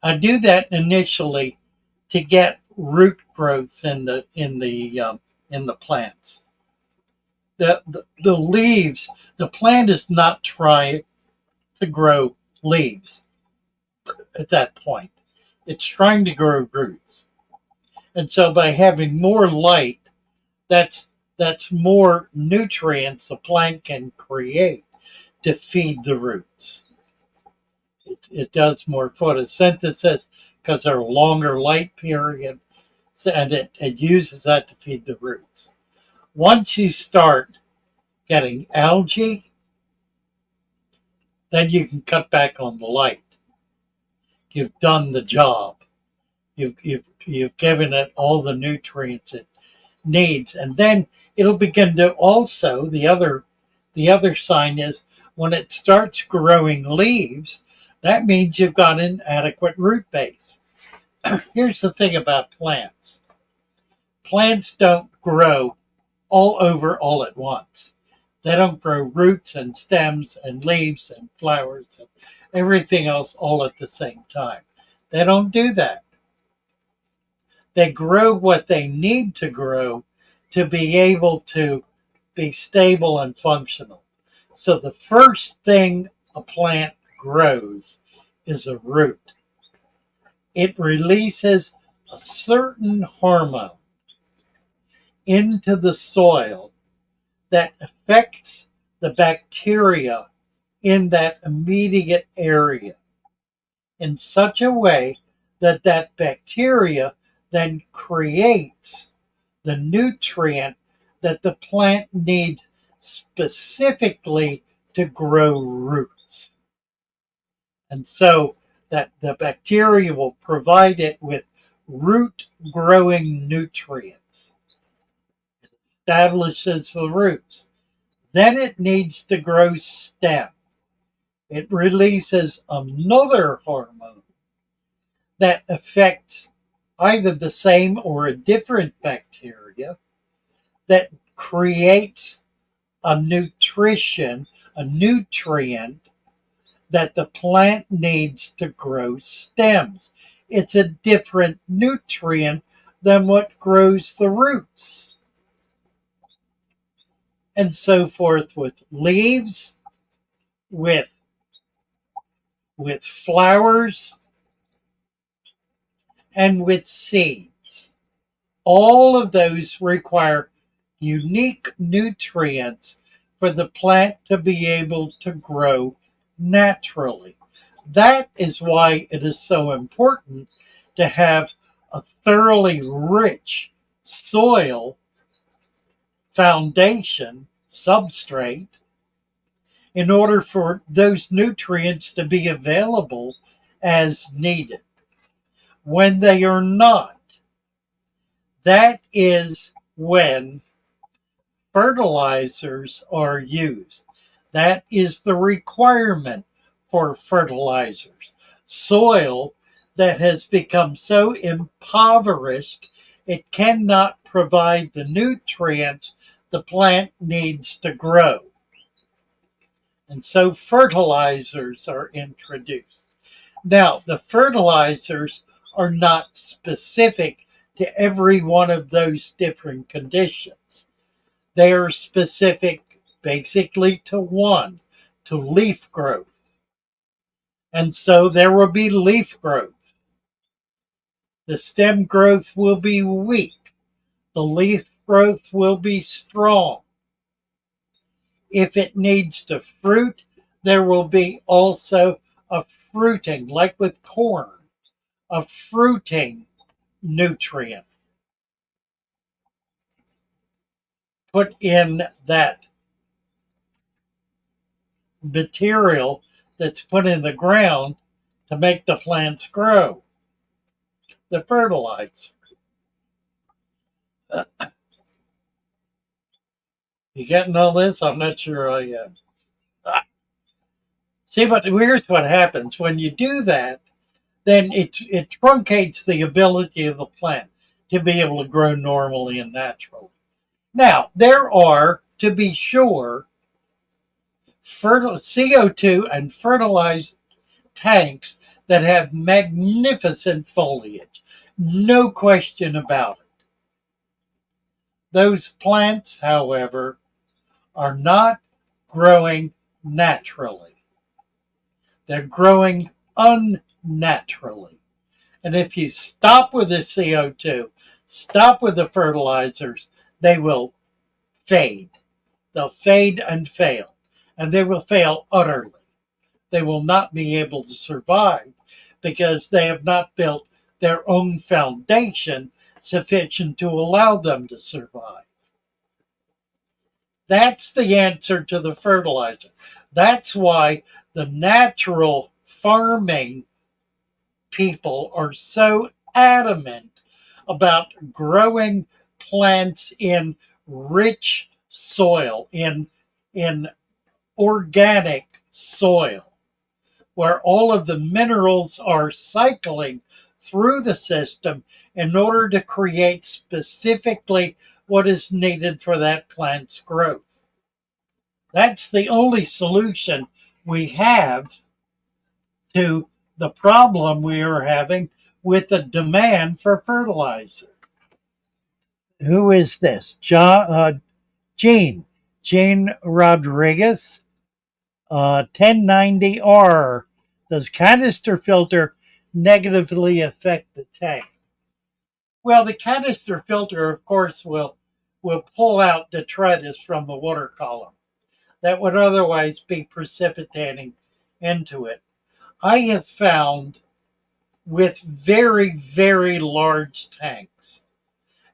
To get root growth in the plants. The leaves, the plant is not trying to grow leaves at that point. It's trying to grow roots. And so by having more light, that's more nutrients the plant can create to feed the roots. It does more photosynthesis because there are longer light period, and it uses that to feed the roots. Once you start getting algae, then you can cut back on the light. You've done the job. You've given it all the nutrients it needs, and then it'll begin to also the other sign is when it starts growing leaves, that means you've got an adequate root base. Here's the thing about plants. Plants don't grow all over all at once. They don't grow roots and stems and leaves and flowers and everything else all at the same time. They don't do that. They grow what they need to grow to be able to be stable and functional. So the first thing a plant grows is a root. It releases a certain hormone into the soil that affects the bacteria in that immediate area in such a way that that bacteria then creates the nutrient that the plant needs specifically to grow roots. And so that the bacteria will provide it with root growing nutrients. It establishes the roots. Then it needs to grow stems. It releases another hormone that affects either the same or a different bacteria that creates a nutrition, a nutrient that the plant needs to grow stems. It's a different nutrient than what grows the roots. And so forth with leaves, with flowers, and with seeds. All of those require unique nutrients for the plant to be able to grow naturally. That is why it is so important to have a thoroughly rich soil foundation, substrate, in order for those nutrients to be available as needed. When they are not, that is when fertilizers are used. That is the requirement for fertilizers. Soil that has become so impoverished it cannot provide the nutrients the plant needs to grow. And so fertilizers are introduced. Now, the fertilizers are not specific to every one of those different conditions. They are specific basically to one, to leaf growth. And so there will be leaf growth. The stem growth will be weak. The leaf growth will be strong. If it needs to fruit, there will be also a fruiting, like with corn, a fruiting nutrient put in that material that's put in the ground to make the plants grow, the fertilizer. You getting all this? I'm not sure I am. See, but here's what happens. When you do that, then it truncates the ability of the plant to be able to grow normally and naturally. Now, there are, to be sure, CO2 and fertilized tanks that have magnificent foliage. No question about it. Those plants, however, are not growing naturally. They're growing unnaturally. And if you stop with the CO2, stop with the fertilizers, they will fade. They'll fade and fail. And they will fail utterly. They will not be able to survive because they have not built their own foundation sufficient to allow them to survive. That's the answer to the fertilizer. That's why the natural farming people are so adamant about growing plants in rich soil, in organic soil, where all of the minerals are cycling through the system in order to create specifically what is needed for that plant's growth. That's the only solution we have to the problem we are having with the demand for fertilizer. Who is this? Gene Rodriguez, 1090R. Does canister filter negatively affect the tank? Well, the canister filter, of course, will pull out detritus from the water column that would otherwise be precipitating into it. I have found with very, very large tanks,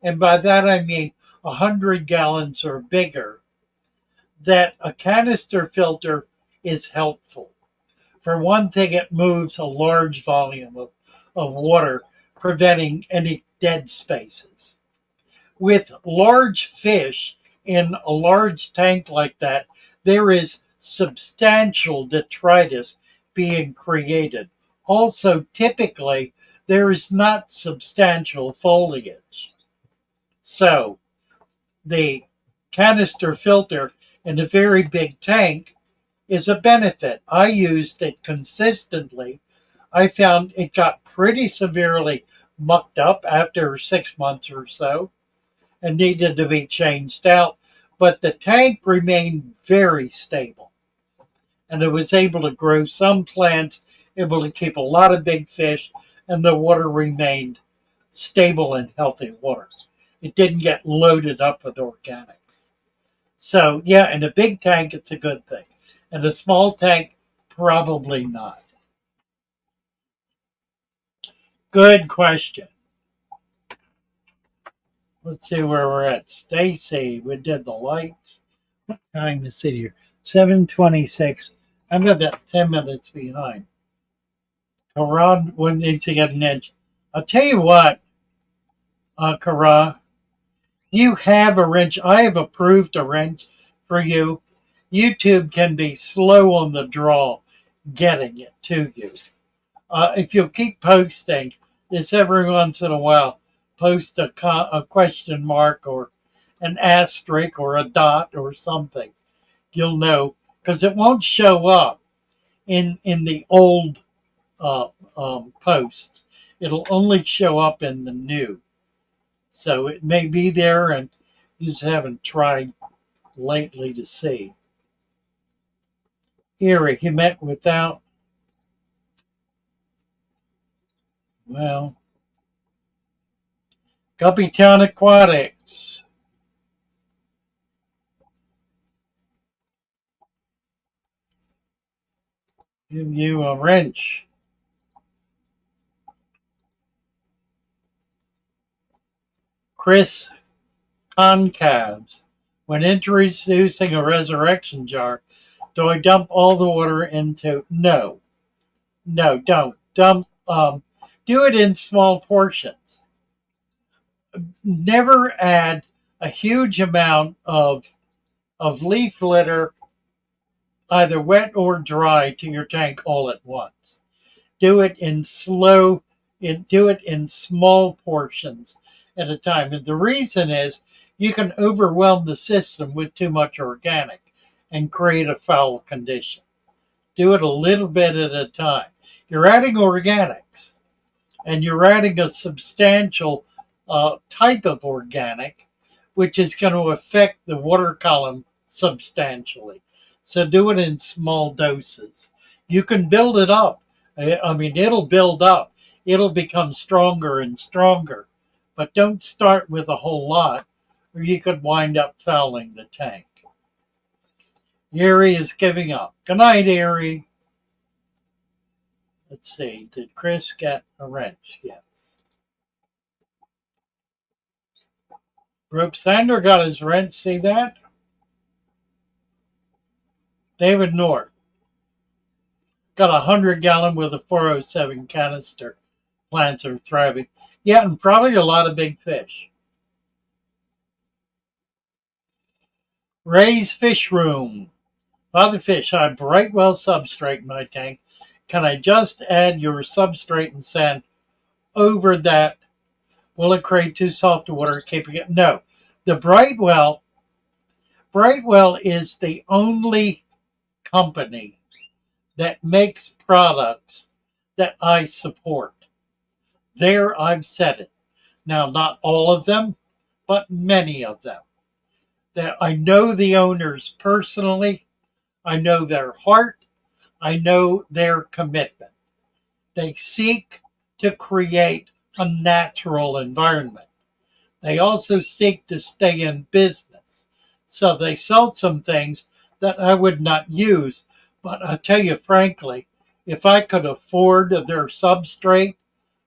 and by that I mean 100 gallons or bigger, that a canister filter is helpful. For one thing, it moves a large volume of water, preventing any dead spaces. With large fish, in a large tank like that, there is substantial detritus being created. Also, typically, there is not substantial foliage. So, the canister filter in a very big tank is a benefit. I used it consistently. I found it got pretty severely mucked up after 6 months or so and needed to be changed out, but the tank remained very stable. And it was able to grow some plants, able to keep a lot of big fish, and the water remained stable and healthy water. It didn't get loaded up with organics. So, yeah, in a big tank, it's a good thing. In a small tank, probably not. Good question. Let's see where we're at. Stacy, we did the lights. What time is it here? 7:26. I'm about 10 minutes behind. Karan needs to get an inch. I'll tell you what, Karan, you have a wrench. I have approved a wrench for you. YouTube can be slow on the draw getting it to you. If you'll keep posting this every once in a while, post a question mark or an asterisk or a dot or something, you'll know, because it won't show up in the old posts. It'll only show up in the new. So it may be there and you just haven't tried lately to see. Erie, he met without, well, Guppytown Aquatics. Give you a wrench. Chris Concavs. When introducing a resurrection jar, do I dump all the water into? No, don't dump. Do it in small portions. Never add a huge amount of leaf litter, either wet or dry, to your tank all at once. Do it in small portions at a time. And the reason is you can overwhelm the system with too much organic and create a foul condition. Do it a little bit at a time. You're adding organics and you're adding a substantial type of organic, which is going to affect the water column substantially. So do it in small doses. You can build it up. I mean, it'll build up. It'll become stronger and stronger. But don't start with a whole lot, or you could wind up fouling the tank. Erie is giving up. Good night, Erie. Let's see. Did Chris get a wrench? Yes. Rope Sander got his wrench. See that? David North got a 100-gallon with a 407 canister. Plants are thriving. Yeah, and probably a lot of big fish. Ray's Fish Room. Father Fish, I have Brightwell substrate in my tank. Can I just add your substrate and sand over that? Will it create too soft water? Keeping it? No. The Brightwell is the only company that makes products that I support. There, I've said it. Now, not all of them, but many of them. That I know the owners personally. I know their heart. I know their commitment. They seek to create a natural environment. They also seek to stay in business. So they sell some things that I would not use. But I'll tell you frankly, if I could afford their substrate,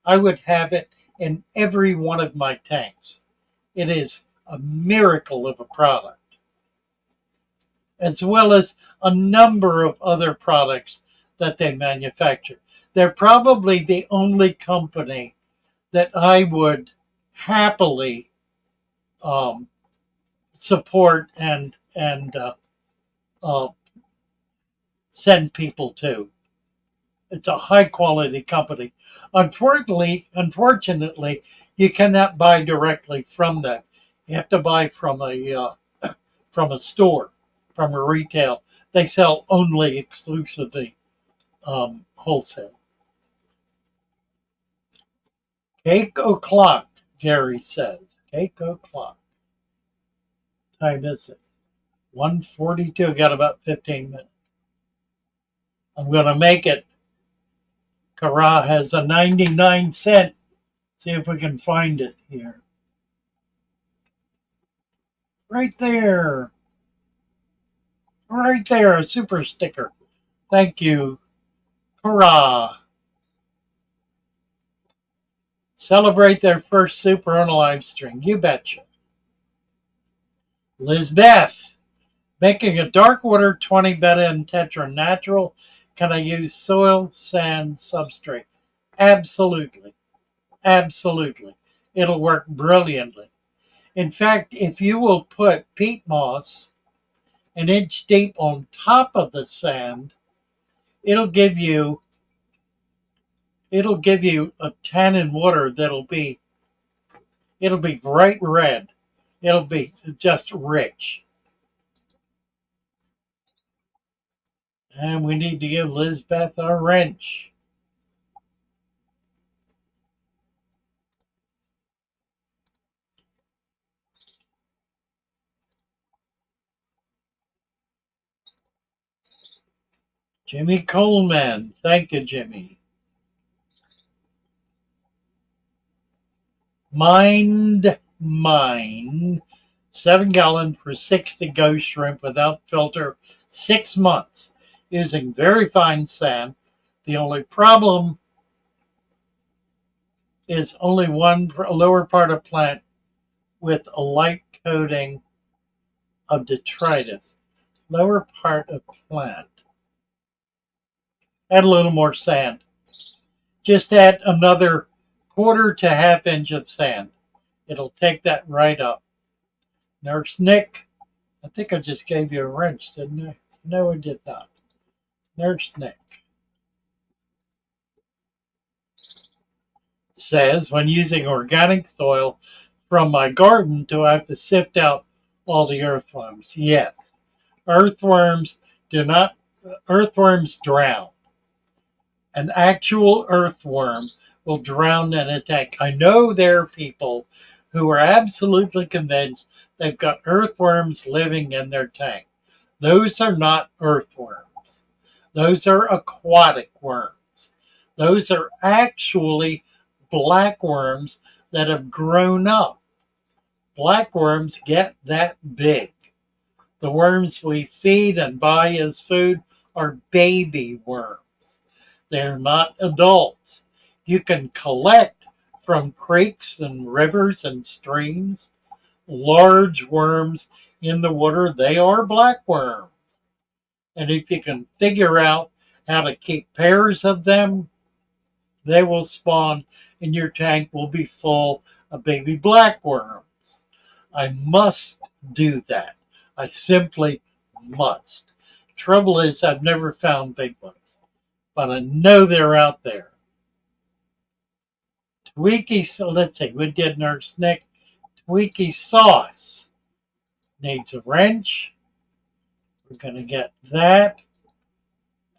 I would have it in every one of my tanks. It is a miracle of a product, as well as a number of other products that they manufacture. They're probably the only company that I would happily support and uh, send people to. It's a high quality company. Unfortunately, you cannot buy directly from them. You have to buy from a store, from a retail. They sell only exclusively wholesale. Cake o'clock, Jerry says. Cake o'clock. Time is it? 1:42. Got about 15 minutes. I'm going to make it. Kara has a 99¢. See if we can find it here. Right there. Right there. A super sticker. Thank you. Kara. Celebrate their first super on a live stream. You betcha. Lizbeth. Making a dark water 20 beta and tetra natural. Can I use soil, sand, substrate? Absolutely. Absolutely. It'll work brilliantly. In fact, if you will put peat moss an inch deep on top of the sand, it'll give you a tannin water it'll be bright red. It'll be just rich. And we need to give Lizbeth a wrench. Jimmy Coleman. Thank you, Jimmy. Mine. 7-gallon for 60 ghost shrimp without filter, 6 months, using very fine sand. The only problem is only one lower part of plant with a light coating of detritus. Lower part of plant. Add a little more sand. Just add another 1/4 to 1/2 inch of sand. It'll take that right up. Nurse Nick, I think I just gave you a wrench, didn't I? No, I did not. Nurse Nick says, when using organic soil from my garden, do I have to sift out all the earthworms? Yes. Earthworms drown. An actual earthworm will drown in a tank. I know there are people who are absolutely convinced they've got earthworms living in their tank. Those are not earthworms. Those are aquatic worms. Those are actually blackworms that have grown up. Blackworms get that big. The worms we feed and buy as food are baby worms. They're not adults. You can collect from creeks and rivers and streams large worms in the water. They are blackworms. And if you can figure out how to keep pairs of them, they will spawn and your tank will be full of baby blackworms. I must do that. I simply must. Trouble is, I've never found big ones, but I know they're out there. Tweaky, so let's see, we did Nurse Nick. Tweaky sauce needs a wrench. We're going to get that.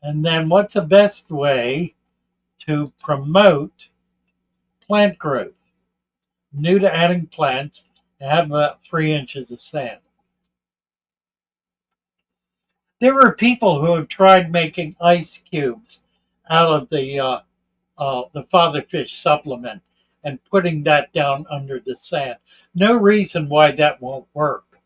And then what's the best way to promote plant growth? New to adding plants, have about 3 inches of sand. There are people who have tried making ice cubes out of the fatherfish supplement and putting that down under the sand. No reason why that won't work.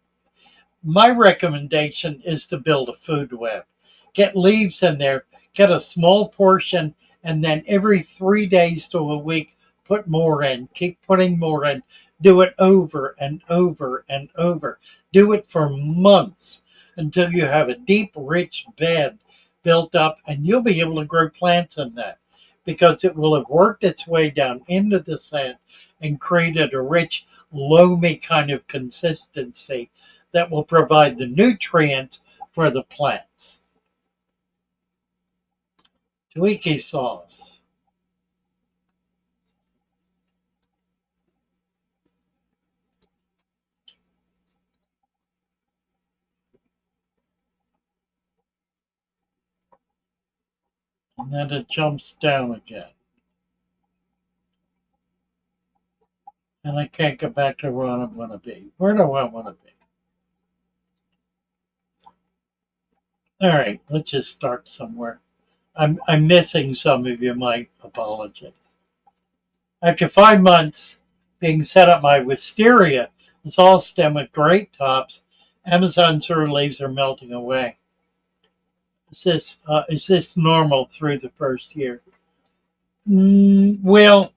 My recommendation is to build a food web. Get leaves in there, get a small portion, and then every 3 days to a week, put more in. Keep putting more in. Do it over and over and over. Do it for months until you have a deep, rich bed built up, and you'll be able to grow plants in that because it will have worked its way down into the sand and created a rich, loamy kind of consistency that will provide the nutrients for the plants. Twiki sauce. And then it jumps down again. And I can't get back to where I want to be. Where do I want to be? All right, let's just start somewhere. I'm missing some of you. My apologies. After 5 months being set up, my wisteria is all stem with great tops. Amazon sort leaves are melting away. Is this normal through the first year? Well,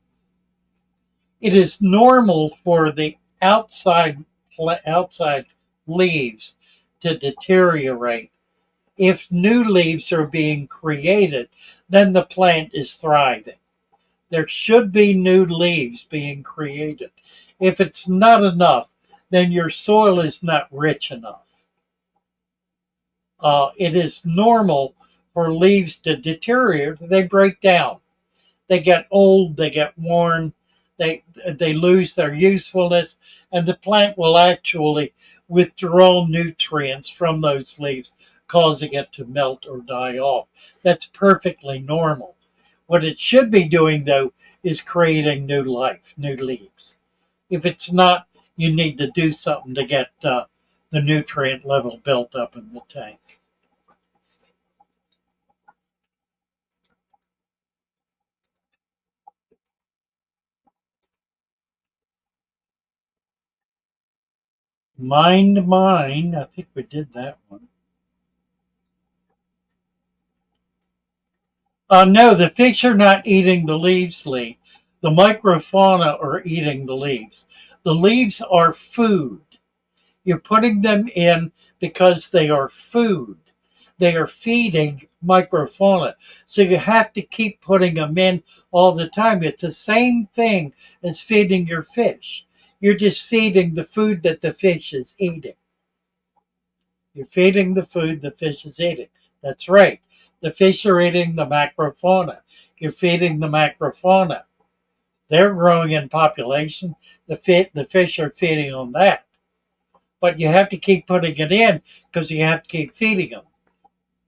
it is normal for the outside leaves to deteriorate. If new leaves are being created, then the plant is thriving. There should be new leaves being created. If it's not enough, then your soil is not rich enough. It is normal for leaves to deteriorate. They break down. They get old, they get worn, they lose their usefulness, and the plant will actually withdraw nutrients from those leaves, causing it to melt or die off. That's perfectly normal. What it should be doing, though, is creating new life, new leaves. If it's not, you need to do something to get the nutrient level built up in the tank. Mind mine. I think we did that one. No, the fish are not eating the leaves, Lee. The microfauna are eating the leaves. The leaves are food. You're putting them in because they are food. They are feeding microfauna. So you have to keep putting them in all the time. It's the same thing as feeding your fish. You're just feeding the food that the fish is eating. You're feeding the food the fish is eating. That's right. The fish are eating the macrofauna. You're feeding the macrofauna. They're growing in population. The fish are feeding on that. But you have to keep putting it in because you have to keep feeding them.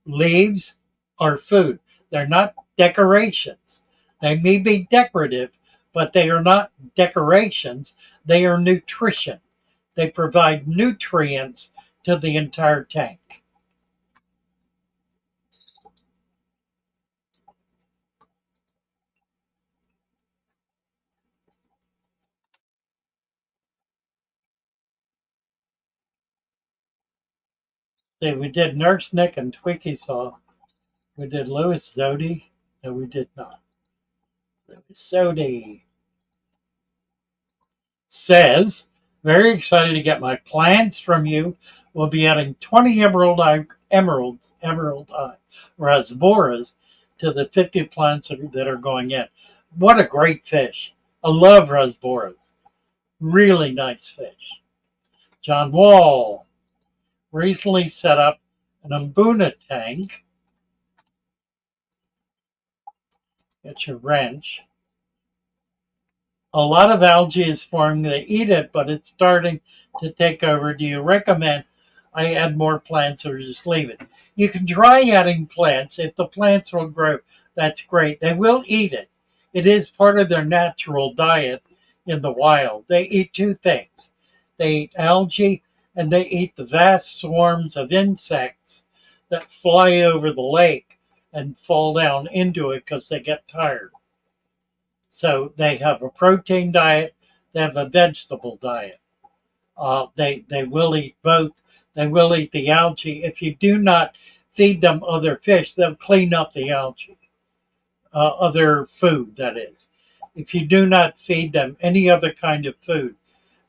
Leaves are food. They're not decorations. They may be decorative, but they are not decorations. They are nutrition. They provide nutrients to the entire tank. See, we did Nurse Nick and Twiki Saw. We did Louis Zodi. No, we did not. Louis Zodi says, very excited to get my plants from you. We'll be adding 20 emerald eye rasboras to the 50 plants that are going in. What a great fish. I love rasboras. Really nice fish. John Wall recently set up an Mbuna tank. Get your wrench. A lot of algae is forming. They eat it, but it's starting to take over. Do you recommend I add more plants or just leave it? You can try adding plants. If the plants will grow, that's great. They will eat it. It is part of their natural diet in the wild. They eat two things. They eat algae and they eat the vast swarms of insects that fly over the lake and fall down into it because they get tired. So they have a protein diet, they have a vegetable diet. They will eat both. They will eat the algae. If you do not feed them other fish, they'll clean up the algae, other food, that is. If you do not feed them any other kind of food,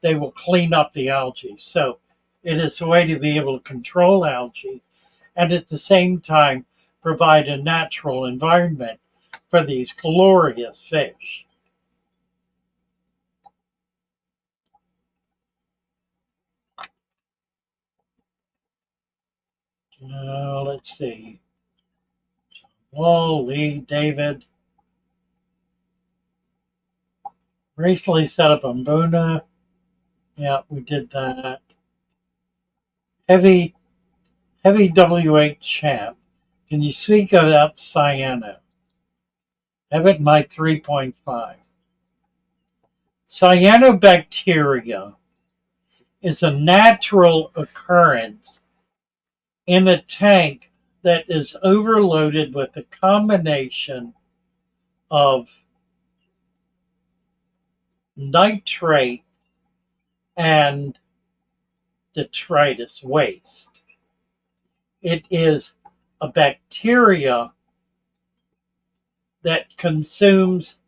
they will clean up the algae. So it is a way to be able to control algae and at the same time provide a natural environment for these glorious fish. Let's see. Wall, Lee, David. Recently set up Mbuna. Yeah, we did that. Heavy W8 champ. Can you speak about Cyano? Have it my 3.5. Cyanobacteria is a natural occurrence in a tank that is overloaded with a combination of nitrate and detritus waste. It is a bacteria that consumes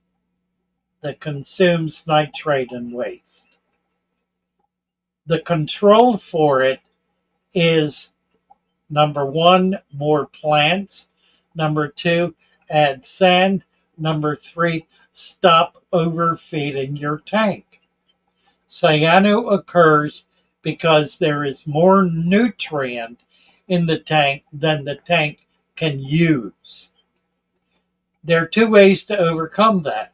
nitrate and waste. The control for it is number one, more plants. Number two, add sand. Number three, stop overfeeding your tank. Cyano occurs because there is more nutrient in the tank than the tank can use. There are two ways to overcome that.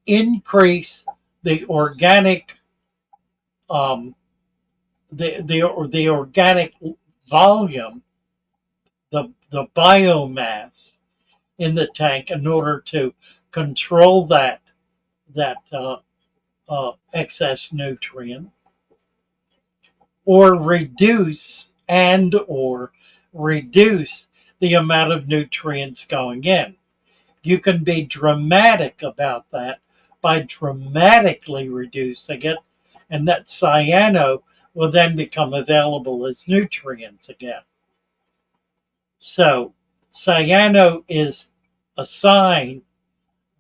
Increase the organic the organic volume, the biomass in the tank in order to control that excess nutrient, or reduce the amount of nutrients going in. You can be dramatic about that by dramatically reducing it, and that cyano will then become available as nutrients again. So cyano is a sign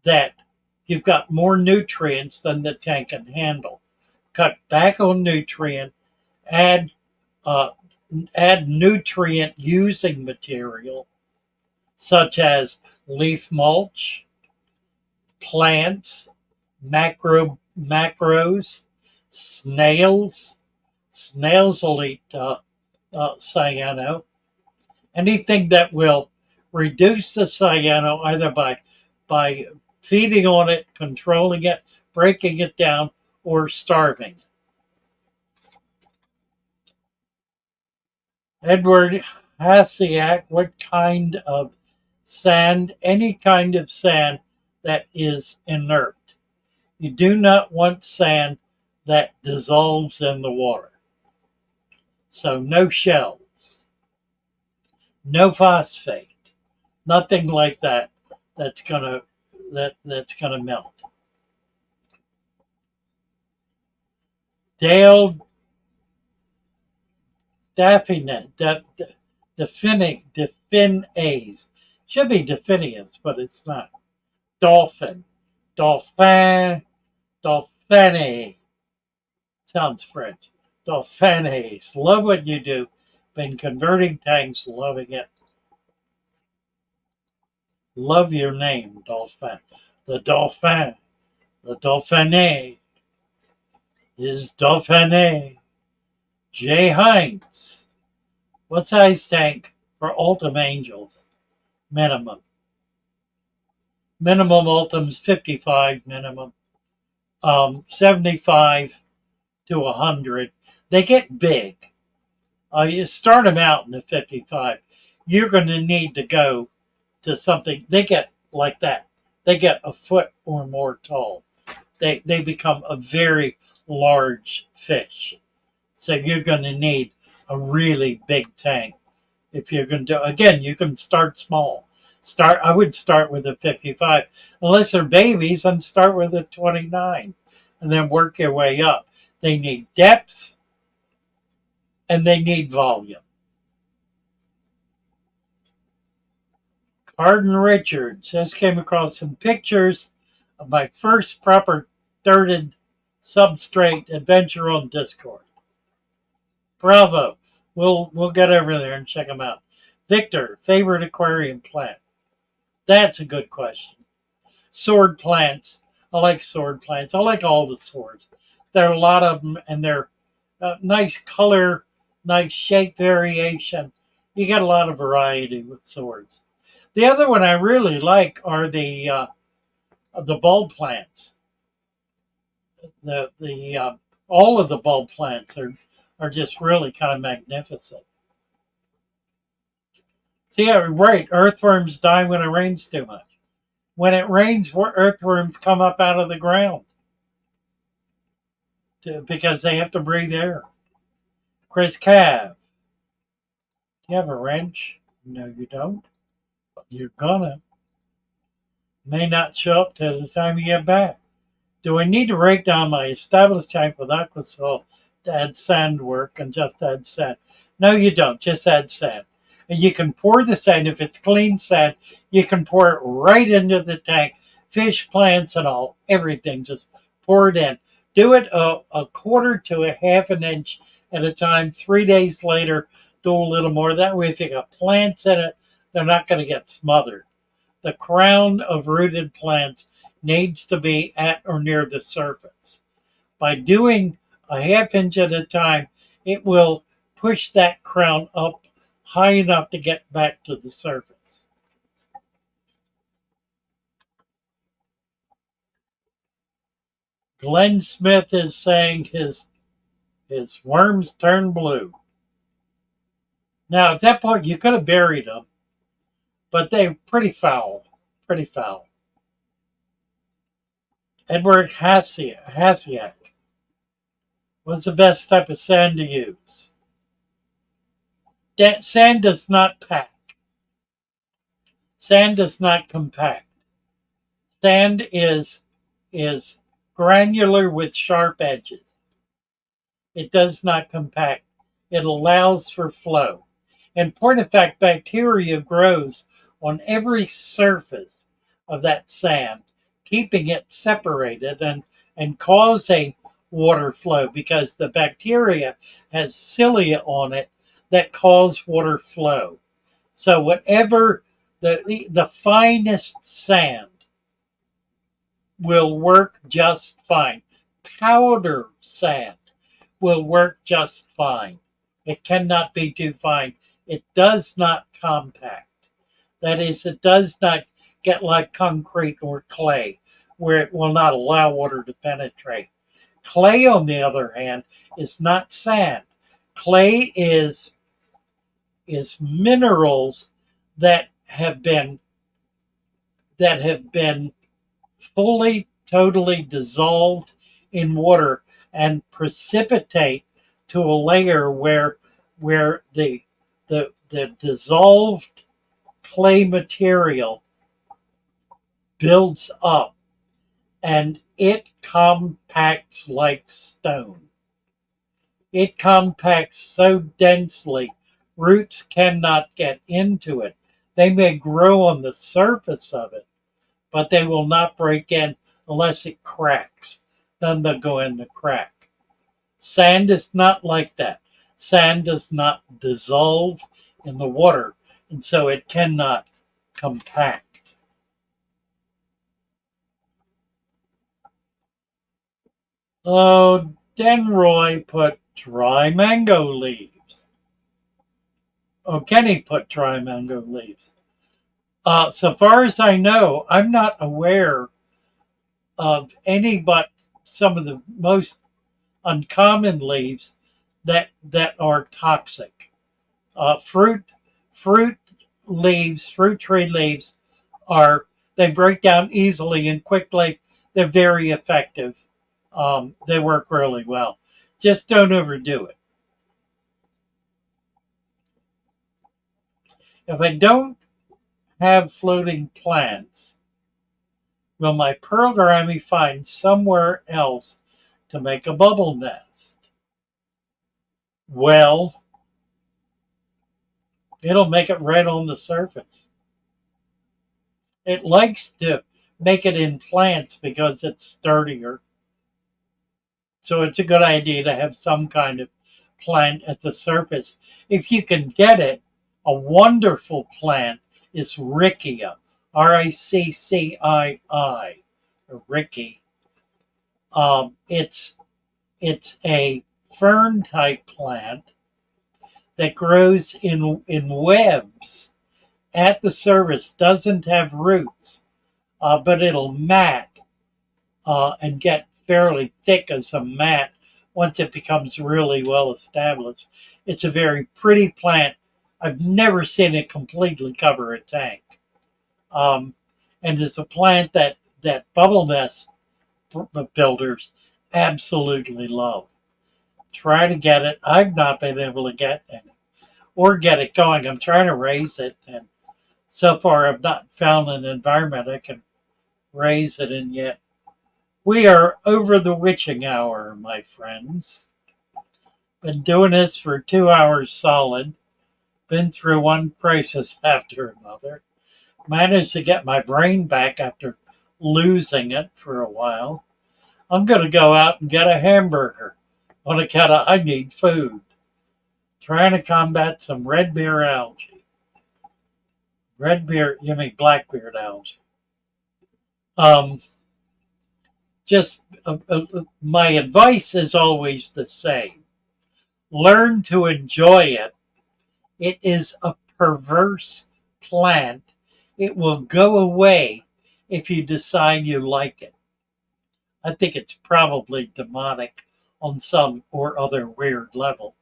that you've got more nutrients than the tank can handle. Cut back on nutrient, add nutrient using material such as leaf mulch, plants, macros, snails. Snails will eat cyano. Anything that will reduce the cyano either by feeding on it, controlling it, breaking it down, or starving. Edward Hasiak, what kind of sand? Any kind of sand that is inert. You do not want sand that dissolves in the water. So no shells, no phosphate, nothing like that that's gonna melt. Dale Definase. Should be Definius, but it's not. Dolphin. Dolphin. Dolphine. Sounds French. Dolphines. Love what you do. Been converting tanks, loving it. Love your name, Dolphin. The Dolphin. The Dauphine is Dauphine. Jay Hines. What size tank for Ultim Angels? Minimum. Minimum Ultim's 55 minimum. 75 to 100. They get big. You start them out in the 55. You're going to need to go to something. They get like that. They get a foot or more tall. They become a very large fish. So you're going to need a really big tank. If you're going to do, again, you can start small. I would start with a 55. Unless they're babies, and start with a 29 and then work your way up. They need depth and they need volume. Arden Richards just came across some pictures of my first proper thirded substrate adventure on Discord. Bravo. We'll get over there and check them out. Victor, favorite aquarium plant? That's a good question. Sword plants. I like sword plants. I like all the swords. There are a lot of them, and they're nice color, nice shape variation, You get a lot of variety with swords. The other one I really like are the bulb plants. The all of the bulb plants are just really kind of magnificent. So yeah, right. Earthworms die when it rains too much. When it rains, earthworms come up out of the ground because they have to breathe air. Chris Cav, do you have a wrench? No, you don't. But you're gonna. May not show up till the time you get back. Do I need to break down my established tank with aquasol to add sand work and just add sand? No, you don't. Just add sand. And you can pour the sand. If it's clean sand, you can pour it right into the tank. Fish, plants, and all. Everything. Just pour it in. Do it a quarter to a half an inch at a time. 3 days later, do a little more. That way, if you got plants in it, they're not going to get smothered. The crown of rooted plants needs to be at or near the surface. By doing a half inch at a time, it will push that crown up high enough to get back to the surface. Glenn Smith is saying his worms turn blue. Now, at that point, you could have buried them, but they're pretty foul. Pretty foul. Edward Hasiak. What's the best type of sand to use? Sand does not pack. Sand does not compact. Sand is granular with sharp edges. It does not compact. It allows for flow. In point of fact, bacteria grows on every surface of that sand, keeping it separated and causing water flow because the bacteria has cilia on it that cause water flow. So whatever the finest sand will work just fine. Powder sand will work just fine. It cannot be too fine. It does not compact. That is, it does not get like concrete or clay, where it will not allow water to penetrate. Clay, on the other hand, is not sand. Clay is minerals that have been fully, totally dissolved in water and precipitate to a layer where the dissolved clay material builds up and it compacts like stone. It compacts so densely, roots cannot get into it. They may grow on the surface of it, but they will not break in unless it cracks. Then they'll go in the crack. Sand is not like that. Sand does not dissolve in the water, and so it cannot compact. Oh, Denroy put dry mango leaves. Oh, Kenny put dry mango leaves. So far as I know, I'm not aware of any but some of the most uncommon leaves that are toxic. Fruit leaves, fruit tree leaves they break down easily and quickly. They're very effective. They work really well. Just don't overdo it. If I don't have floating plants, will my pearl gourami find somewhere else to make a bubble nest? Well, it'll make it right on the surface. It likes to make it in plants because it's sturdier. So it's a good idea to have some kind of plant at the surface. If you can get it, a wonderful plant is Riccia, Riccii, or Ricky. It's a fern type plant that grows in webs at the surface, doesn't have roots, but it'll mat and get fairly thick as a mat once it becomes really well established. It's a very pretty plant. I've never seen it completely cover a tank. And it's a plant that bubble nest builders absolutely love. Try to get it. I've not been able to get it or get it going. I'm trying to raise it, and so far I've not found an environment I can raise it in yet. We are over the witching hour, my friends. Been doing this for 2 hours solid. Been through one crisis after another. Managed to get my brain back after losing it for a while. I'm going to go out and get a hamburger on account of I need food. Trying to combat some red beard algae. Blackbeard algae. My advice is always the same. Learn to enjoy it. It is a perverse plant. It will go away if you decide you like it. I think it's probably demonic on some or other weird level.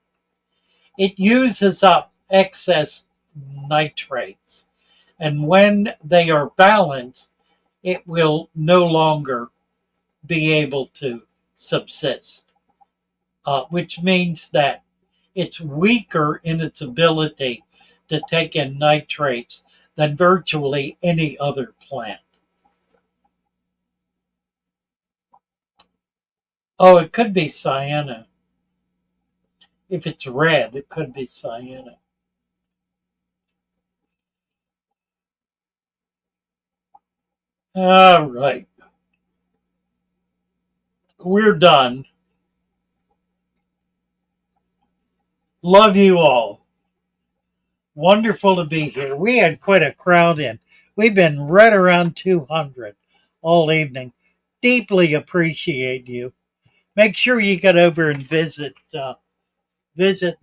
It uses up excess nitrates, and when they are balanced, it will no longer be able to subsist, which means that it's weaker in its ability to take in nitrates than virtually any other plant. Oh, it could be Cyano. If it's red, it could be Cyano. All right. We're done. Love you all. Wonderful to be here. We had quite a crowd in. We've been right around 200 all evening. Deeply appreciate you. Make sure you get over and visit the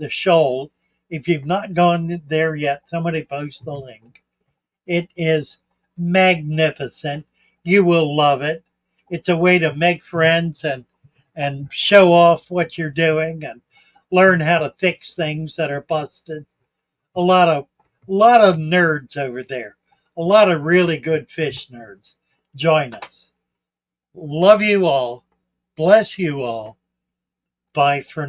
shoal. If you've not gone there yet, somebody post the link. It is magnificent. You will love it. It's a way to make friends and show off what you're doing and learn how to fix things that are busted. A lot of nerds over there. A lot of really good fish nerds. Join us. Love you all. Bless you all. Bye for now.